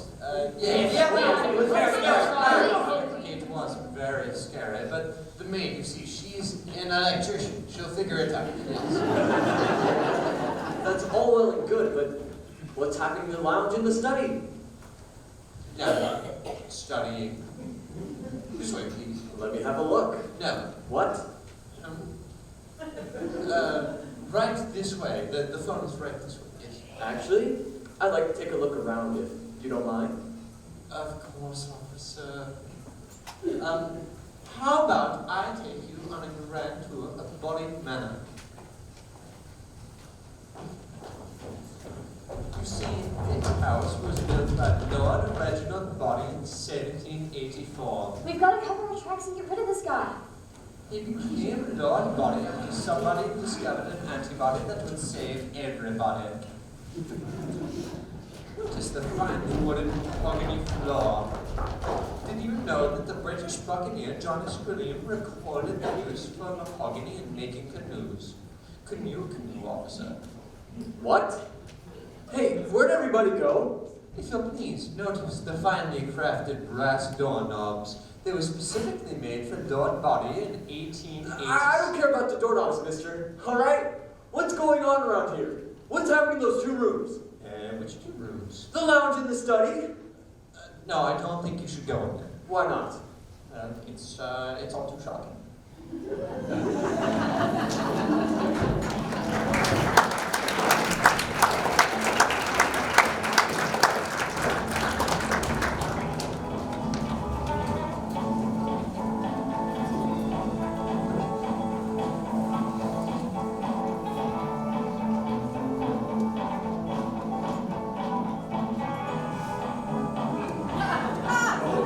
Yes. Yeah, It was very scary. It was very scary, but the maid, you see, she's an electrician. She'll figure it out. Yes. That's all well and good, but what's happening in the lounge in the study? No, studying. This way, please. Let me have a look. No. What? Right this way. The phone is right this way. Yes. Actually, I'd like to take a look around if you don't mind. Of course. course, officer. How about I take you on a grand tour of Bolly Manor? You see, this house was built by Lord Reginald Bolly in 1784. We've got to cover our tracks and get rid of this guy. He became Lord Bolly after somebody discovered an antibody that would save everybody. Notice the fine wooden mahogany floor. Did you know that the British buccaneer John Esquilian recorded the use for mahogany in making canoes? Canoe officer. What? Hey, where'd everybody go? If you'll please notice the finely crafted brass doorknobs. They were specifically made for Lord Bolly in 1880. I don't care about the doorknobs, mister. All right? What's going on around here? What's happening in those 2 rooms? Which 2 rooms? The lounge and the study? No, I don't think you should go in there. Why not? It's all too shocking.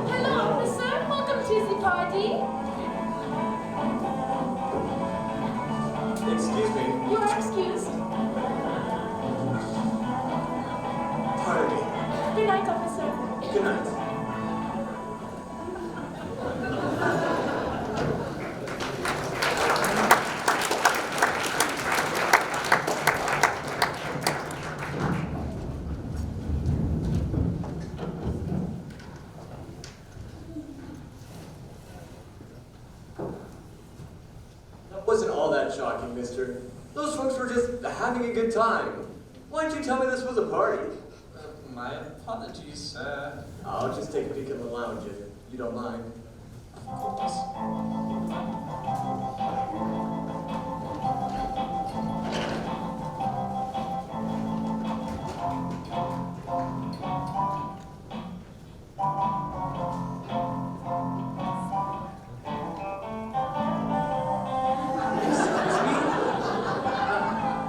Hello, officer. Welcome to the party. Excuse me. You are excused. Pardon me. Good night, officer. Good night. That wasn't all that shocking, mister. Those folks were just having a good time. Why didn't you tell me this was a party? My apologies, sir. I'll just take a peek in the lounge if you don't mind. Of course.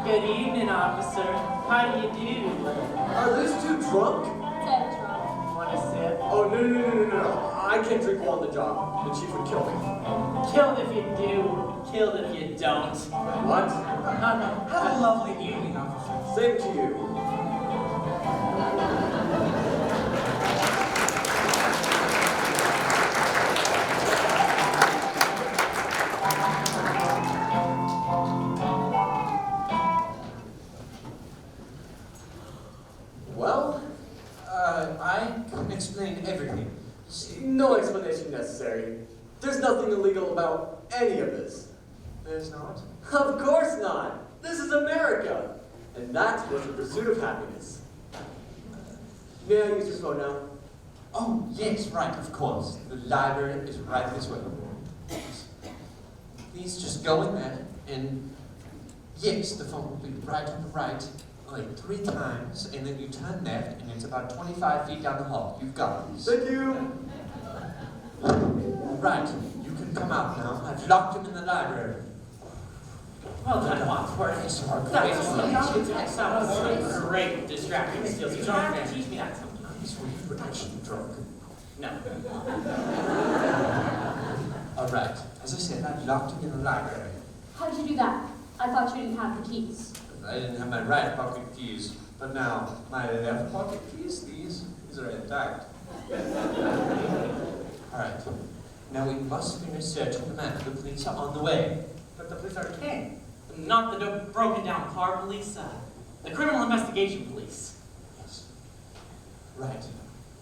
Good evening, officer. How do you do? Are these 2 drunk? Dead drunk. Want a sip? Oh, no. I can't drink while on the job. The chief would kill me. Killed if you do, killed if you don't. What? Have a lovely evening, officer. Same to you. Well, I can explain everything. No explanation necessary. There's nothing illegal about any of this. There's not? Of course not. This is America. And that was the pursuit of happiness. May I use your phone now? Oh, yes, right, of course. The library is right this way. Please just go in there and yes, the phone will be right on the right, like 3 times, and then you turn left, and it's about 25 feet down the hall. You've got this. Thank you. Right, you can come out now. I've locked him in the library. Well done, Wadsworth. That sounds great distracting skills. You don't have to teach me that sometimes. Were you actually drunk? No. All right, as I said, I've locked him in the library. How did you do that? I thought you didn't have the keys. I didn't have my right pocket keys, but now my left pocket keys, these are intact. All right, now we must finish searching the man. The police are on the way. But the police are king. Not the broken down car police, the criminal investigation police. Yes. Right.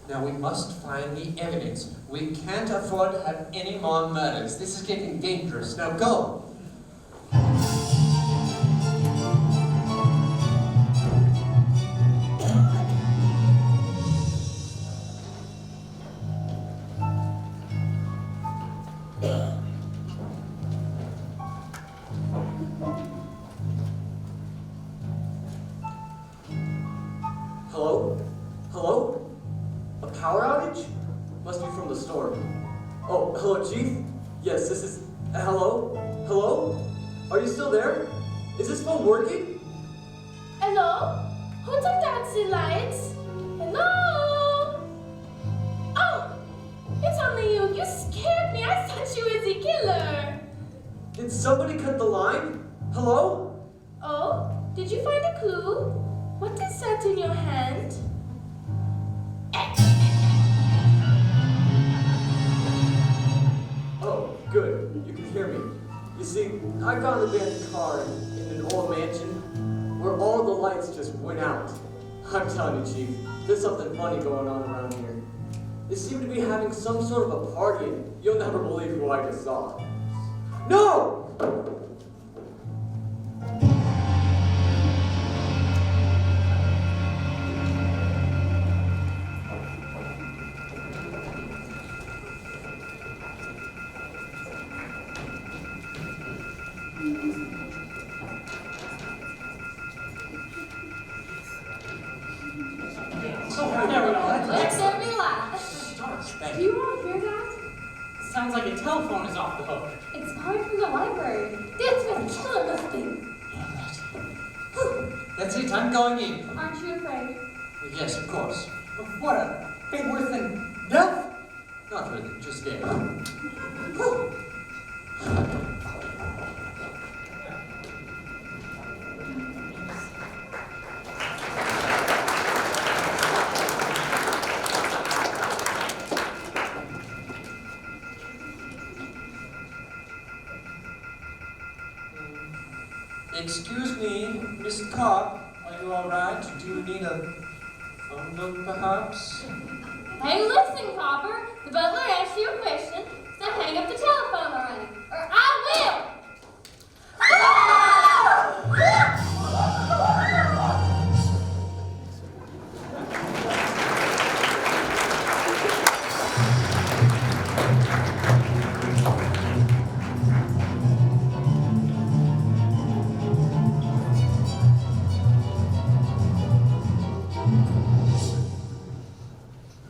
Now we must find the evidence. We can't afford to have any more murders. This is getting dangerous. Now go. Hello? Hello? A power outage? Must be from the store. Oh, hello, Chief? Yes, this is... Hello? Hello? Are you still there? Is this phone working? Hello? Who took down the lights? Hello? Oh, it's only you. You scared me. I thought you was a killer. Did somebody cut the line? Hello? Oh, did you find a clue? What is that in your hand? Oh, good. You can hear me. You see, I got an abandoned car in an old mansion where all the lights just went out. I'm telling you, Chief, there's something funny going on around here. They seem to be having some sort of a party, and you'll never believe who I just saw. No! There we go. Let's relax. Thank Do you. you all hear that? Sounds like a telephone is off the hook. It's coming from the library. That's where the killer must be. That's it, I'm going in. Aren't you afraid? Yes, of course. What, a fate worse than death? Not really, just scared. Excuse me, Miss Cobb, are you alright? Do you need a phone book, perhaps? Hey, listen, Copper. The butler asked you a question, so hang up the telephone already, or I will!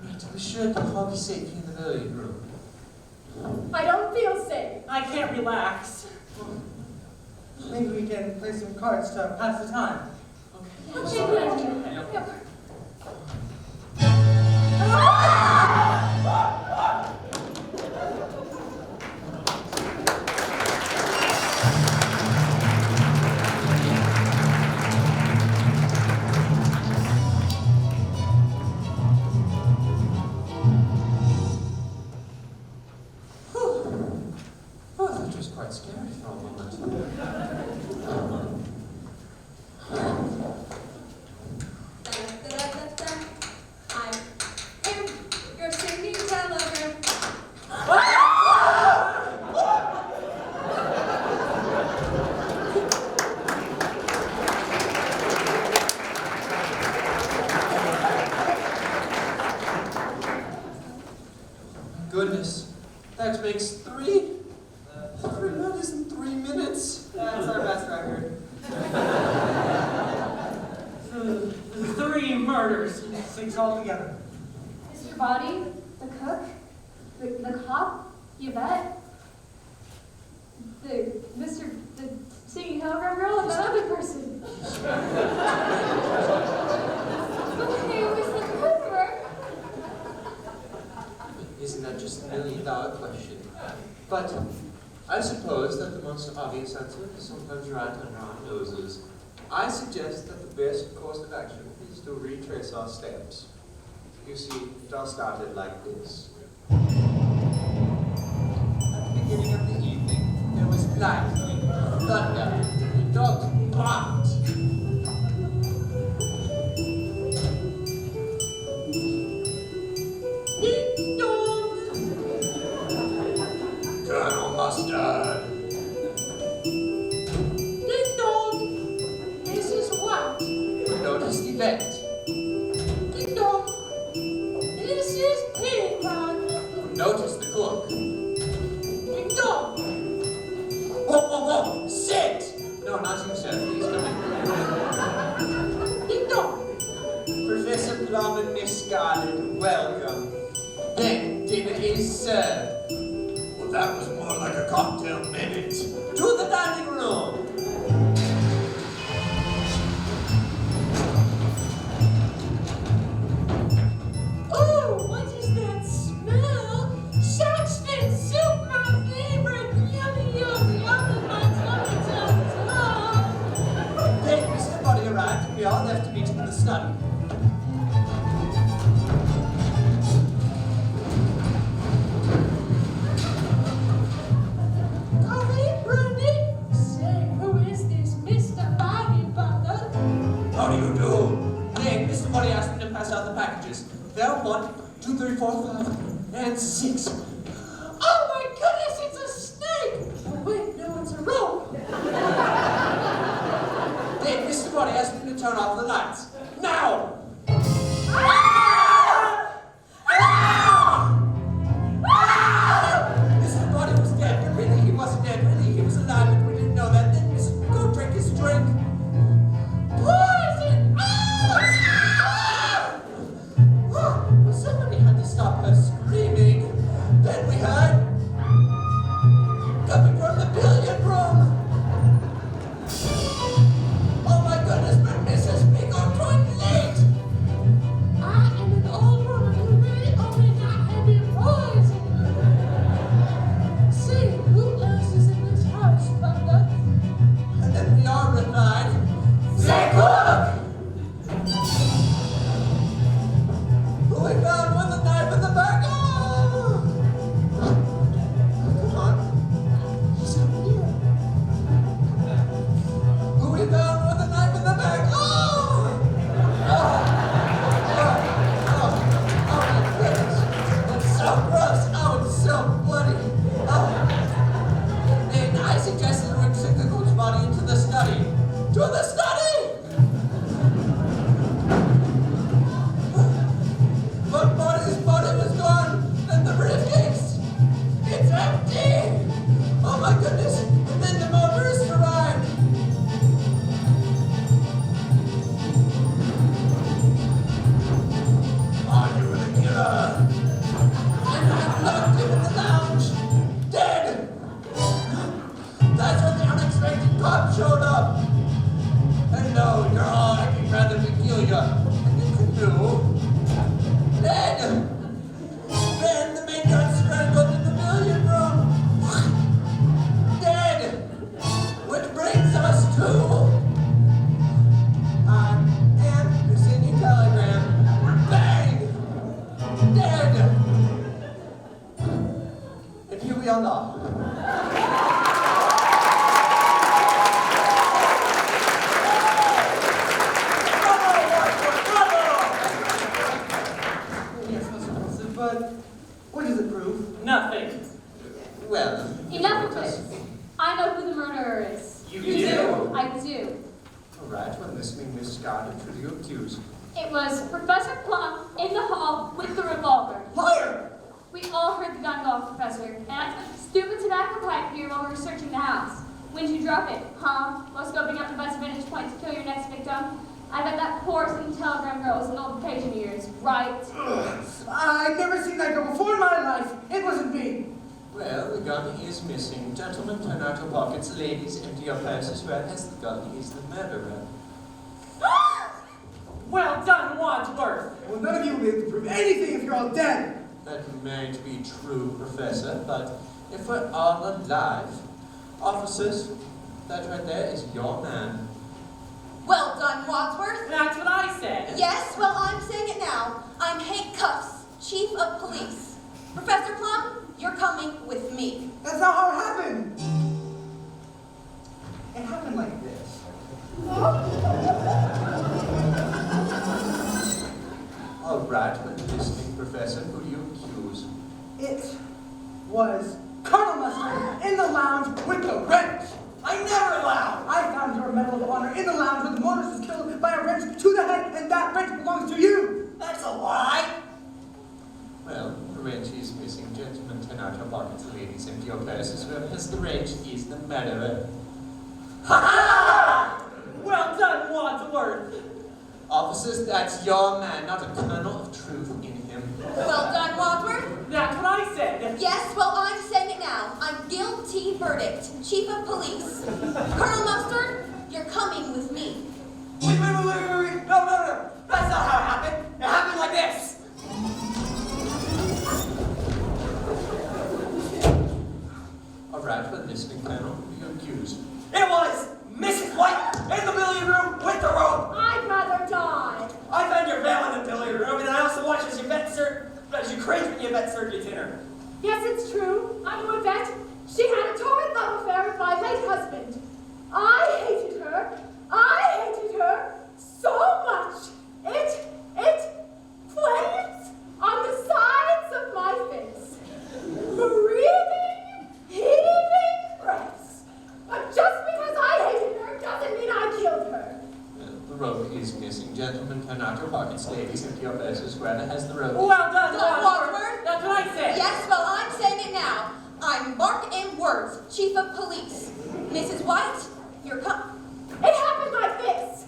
Right, we should all be safe in the living room. I don't feel safe. I can't relax. Maybe we can play some cards to pass the time. Okay, good idea. Yep. Oh, that was quite scary for a moment. I am your singing telegram. Goodness, that makes three. That isn't 3 minutes. That's our best record. 3 murders. 6 altogether. Mr. Body, the cook, the cop, Yvette, the singing telegram girl, and that other person. Okay, where's the murderer? Isn't that just $1 million question? But I suppose that the most obvious answer is sometimes right under our noses. I suggest that the best course of action is to retrace our steps. You see, it all started like this. At the beginning of the evening, there was lightning, thunder, the dogs barked. Ding dong! Colonel Mustard! Ding dong! This is what? Notice the event. Ding dong. This is Pecan. Notice the cook. Ding dong. Whoa, whoa, whoa! Sit! No, not you, sir. Please come in. Ding dong. Professor Plum and Miss Scarlet, welcome. Then, serve? Well, that was more like a cocktail minute. To the dining room. Oh, what is that smell? Shark's fin soup, my favorite. Yummy, yummy, yummy, my tummy, Then Mr. Buddy arrived and we all left to meet him in the study. Say, who is this Mr. Body Butler? How do you do? Then Mr. Buddy asked me to pass out the packages. There are 1, 2, 3, 4, 5, and 6. Oh my goodness, it's a snake! Oh wait, no, it's a rope. Then Mr. Buddy asked me to turn off the lights. Now! Mr. Buddy was dead, but really he wasn't dead. Really he was alive, but we didn't know that. Then Mr. Go drink his drink. Poison! Well, somebody had to stop her screaming. Then we heard coming from the billiard room. Oh my goodness, but Mrs. Big are trying late. I am an old woman who really only got heavy poison. Say, who else is in this house, Butler? And then we all replied, say cook! Who we found with a knife in the back. Oh! Come on. He's up here. Who we found with a knife in the back. Oh! Oh my goodness. It's so gross. Oh, it's so bloody. Oh. And I suggested that we took the cook's body into the study. To the study! But Marty's body was gone, and the briefcase, it's empty! Oh my goodness, and then the motorist arrived. Are you the killer? And I locked him in the lounge, dead! That's when the unexpected cop showed up. And no, you're all acting rather peculiar. And you can do. Dead! Then the main got strangled in the billiard room. Dead! Which brings us to... and the singing telegram. Bang! Dead! And here we all are. Yes, Mr. Wilson, but what does it prove? Nothing. Well... Enough of this. I know who the murderer is. You do? I do. Alright, well, listening Miss Scott and truly accused. It was Professor Plum in the hall with the revolver. Liar! We all heard the gun go off, Professor, and I took the stupid tobacco pipe here while we were searching the house. When'd you drop it, huh? While scoping out the best vantage point to kill your next victim? I bet that poor singing telegram girl was an old page of yours, right? I've never seen that girl before in my life. It wasn't me. Well, the gun is missing. Gentlemen, turn out your pockets. Ladies, empty your purses. Where has the gun? Is the murderer. Well done, Wadsworth. Well, none of you will be able to prove anything if you're all dead. That may be true, Professor, but if we're all alive, officers, that right there is your man. Well done, Wadsworth. That's what I said. Yes, well, I'm saying it now. I'm Hank Cuffs, Chief of Police. Professor Plum, you're coming with me. That's not how it happened. It happened like this. All right, but listening, Professor, who do you accuse? It was Colonel Mustard in the lounge with the wrench. I never allowed. I found your Medal of Honor in the lounge where the motorist was killed by a wrench to the head, and that wrench belongs to you. That's a lie. Well, the wrench is missing. Gentlemen, turn out your pockets. Ladies, empty your purses. Whoever has the wrench is the murderer. Ha! Well done, Wadsworth. Officers, that's your man, not a kernel of truth in him. Well done, Wadsworth. That's what I said. verdict, Chief of Police. Colonel Mustard, you're coming with me. Wait. No. That's not how it happened. It happened like this. All right, we're listening, Colonel. Who are you accused? It was Mrs. White in the billiard room with the rope. I'd rather die. I found your veil in the billiard room, and I also watched as you cringed when you vet surgery dinner. Yes, it's true. I knew Yvette. She had a torrid love affair with my late husband. I hated her so much. It flames on the sides of my face. Breathing, heaving breaths. But just because I hated her doesn't mean I killed her. The rope is missing. Gentlemen, turn out your pockets. Ladies, empty your purses. Whoever has the rope. Well done, Wadsworth. That's what I said. Yes, well, I'm saying it now. I'm Mark M. Worth, Chief of Police. Mrs. White, you're It happened like this.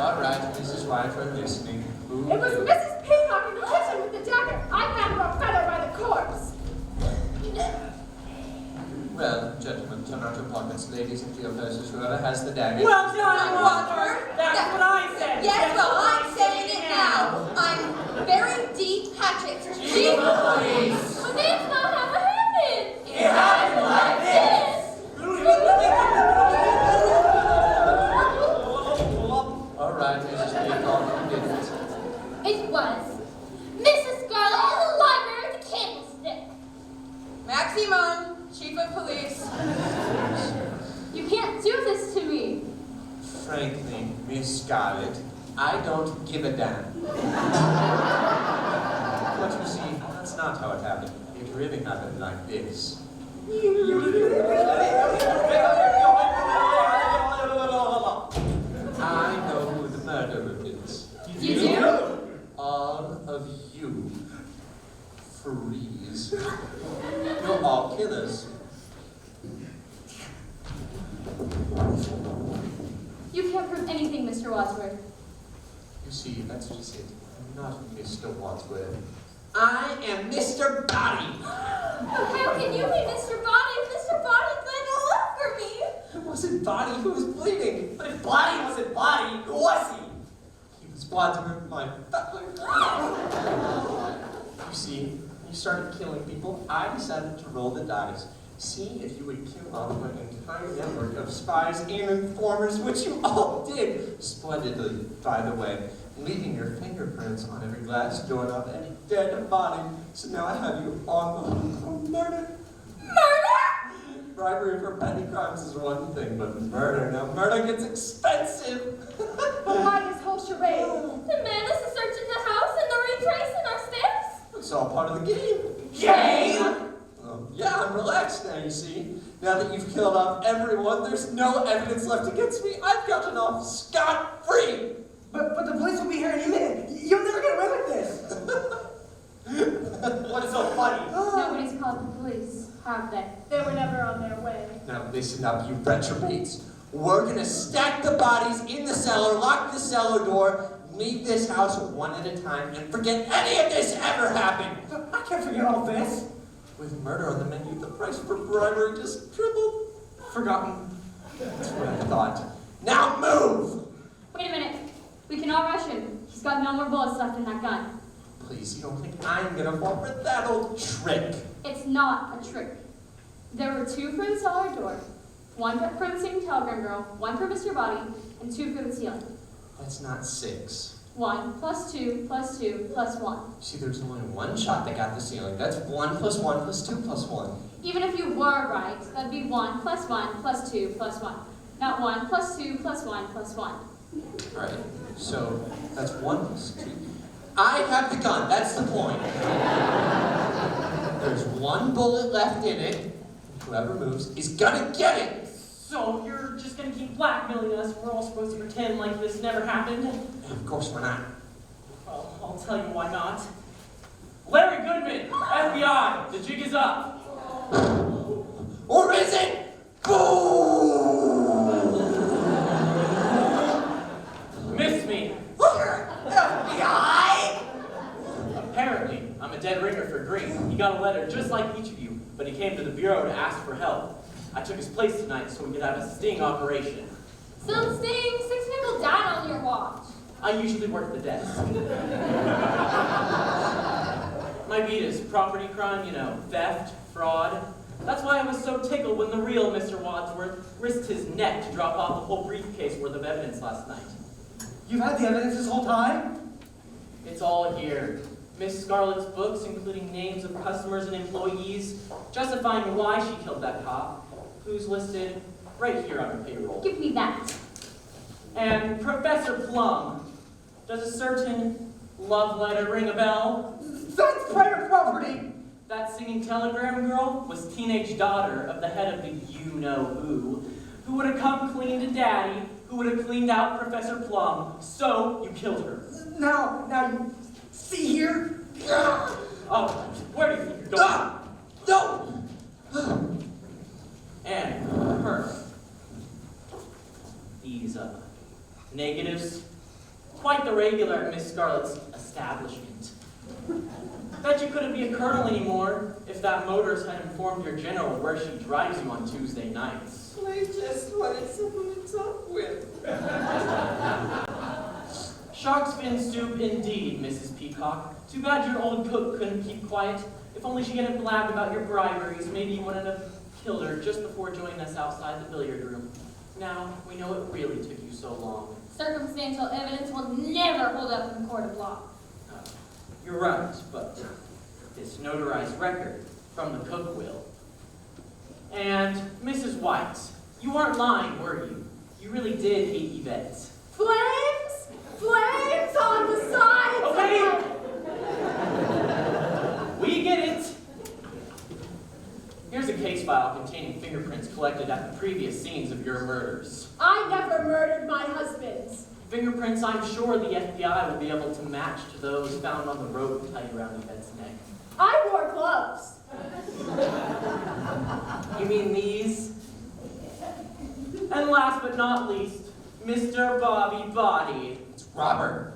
All right, Mrs. White, we're listening. Who It was killed- Mrs. Peacock in the kitchen with the dagger. I found her feather by the corpse. Well, gentlemen, turn out your pockets. Ladies, empty your purses. Whoever has the dagger. Well done, Wadsworth. That's what I said. Yes, well, I'm saying it now. I'm Barry D. Hatchett, Chief of Police. But that's not how it happened. It happened like this. All right, Mrs. Peacock, who did it? It was Mrs. Scarlett in the library with a candlestick. Maximum, Chief of Police. You can't do this to me. Frankly, Miss Scarlett, I don't give a damn. But you see, that's not how it happened. It really happened like this. I know who the murderer is. You do? All of you. Freeze. You're all killers. You can't prove anything, Mr. Wadsworth. You see, that's just it. I'm not Mr. Wadsworth. I am Mr. Body. How can you be Mr. Body if Mr. Body bled all over me? It wasn't Body who was bleeding. But if Body wasn't Body, who was he? He was Wadsworth, my father. You see, when you started killing people, I decided to roll the dice. See if you would kill off an entire network of spies and informers, which you all did splendidly, by the way, leaving your fingerprints on every glass door of any dead body. So now I have you on the hook for murder. Murder? Bribery for petty crimes is one thing, but murder, now murder gets expensive. But why this whole charade? The man is to search in the house and the retracing our steps. It's all part of the game. Game? Yeah, I'm relaxed now, you see. Now that you've killed off everyone, there's no evidence left against me. I've gotten off scot-free. But the police will be here any minute. You'll never get away with this. What is so funny? Nobody's called the police, have they? They were never on their way. Now listen up, you retrobates. We're gonna stack the bodies in the cellar, lock the cellar door, leave this house one at a time, and forget any of this ever happened. I can't forget all this. With murder on the menu, the price for bribery just tripled. Forgotten. That's what I thought. Now move! Wait a minute. We can all rush him. He's got no more bullets left in that gun. Please, you don't think I'm gonna fall for that old trick? It's not a trick. There were 2 for the cellar door, 1 for the missing telegram girl, 1 for Mr. Body, and 2 for the ceiling. That's not 6. 1 plus 2 plus 2 plus 1. See, there's only one shot that got the ceiling. That's 1 plus 1 plus 2 plus 1. Even if you were right, that'd be 1 plus 1 plus 2 plus 1. Not 1 plus 2 plus 1 plus 1. Alright, so that's 1 plus 2. I have the gun, that's the point. There's 1 bullet left in it. Whoever moves is gonna get it. So you're just gonna keep blackmailing us? We're all supposed to pretend like this never happened? Of course we're not. Well, I'll tell you why not. Larry Goodman, FBI, the jig is up. Or is it? Boom! Miss me. FBI? got a letter just like each of you, but he came to the bureau to ask for help. I took his place tonight so we could have a sting operation. Some sting, 6 people died on your watch. I usually work the desk. My beat is property crime, you know, theft, fraud. That's why I was so tickled when the real Mr. Wadsworth risked his neck to drop off the whole briefcase worth of evidence last night. You've had the evidence this whole time? It's all here. Miss Scarlett's books, including names of customers and employees, justifying why she killed that cop, who's listed right here on her payroll. Give me that. And Professor Plum. Does a certain love letter ring a bell? That's private property! That singing telegram girl was teenage daughter of the head of the you-know-who, who would have come clean to Daddy, who would have cleaned out Professor Plum, so you killed her. Now you see here? Oh, where do you think you're going? No! And her. These, negatives. Quite the regular at Miss Scarlett's establishment. Bet you couldn't be a colonel anymore if that motorist had informed your general where she drives you on Tuesday nights. I just wanted someone to talk with. Shark's fin soup indeed, Mrs. Peacock. Too bad your old cook couldn't keep quiet. If only she hadn't blabbed about your briberies, maybe you wouldn't have killed her just before joining us outside the billiard room. Now, we know it really took you so long. Circumstantial evidence will never hold up in a court of law. You're right, but this notarized record from the cook will. And Mrs. White, you weren't lying, were you? You really did hate Yvette. Flames? Flames on the sides! Okay! We get it! Here's a case file containing fingerprints collected at the previous scenes of your murders. I never murdered my husbands. Fingerprints I'm sure the FBI will be able to match to those found on the rope tied around Yvette's neck. I wore gloves. You mean these? And last but not least, Mr. Bobby Body. It's Robert.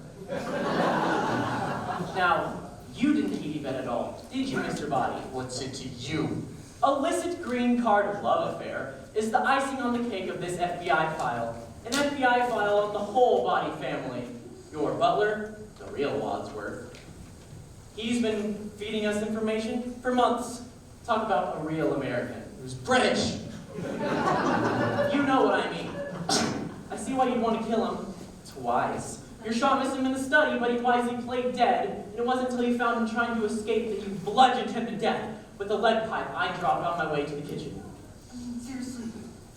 Now, you didn't hate Yvette at all, did you, Mr. Body? What's it to you? Illicit green card love affair is the icing on the cake of this FBI file. An FBI file on the whole Body family. Your butler, the real Wadsworth. He's been feeding us information for months. Talk about a real American. Who's British. You know what I mean. I see why you'd want to kill him. It's wise. Your shot missed him in the study, but he wisely played dead. And it wasn't until you found him trying to escape that you bludgeoned him to death with the lead pipe I dropped on my way to the kitchen. Seriously,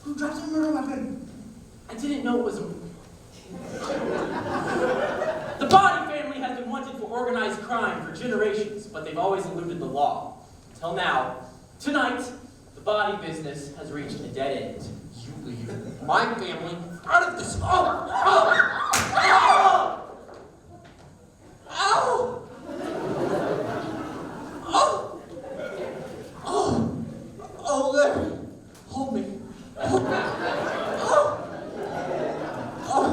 who dropped a murder weapon? I didn't know it was a... The Body family has been wanted for organized crime for generations, but they've always eluded the law. Until now, tonight, the Body business has reached a dead end. You leave my family out of this. Oh! Ow! Oh! Oh! Oh, there. Hold me. Hold me. Oh! Oh!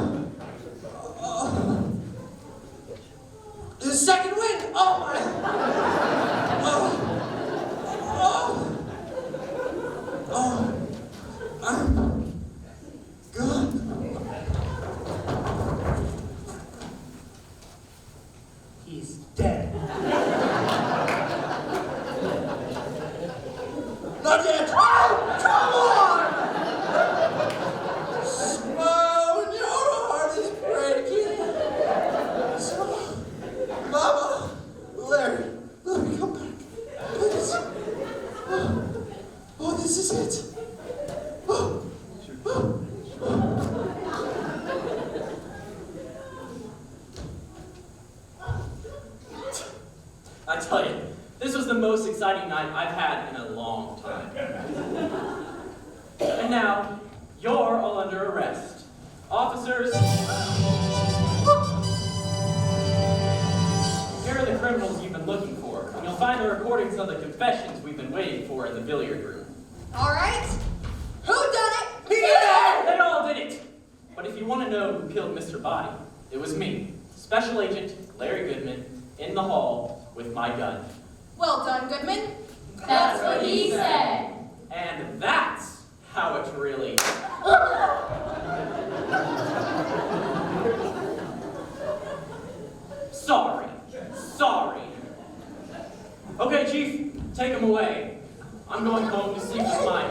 Oh! The second wind. Oh my! Oh! Oh! Oh! I'm good. He's dead. Not yet. Oh, come on! Smile when your heart is breaking. Smile. Mama, Larry, come back. Please. Oh, this is it. Oh. I tell you, this was the most exciting night I've had in a long time. And now, you're all under arrest. Officers, here are the criminals you've been looking for, and you'll find the recordings of the confessions we've been waiting for in the billiard room. All right. Who done it? They all did it! But if you want to know who killed Mr. Body, it was me, Special Agent Larry Goodman, in the hall with my gun. Well done, Goodman. That's what he said. And that's how it really. Sorry. Okay, Chief, take him away. I'm going home to sleep with my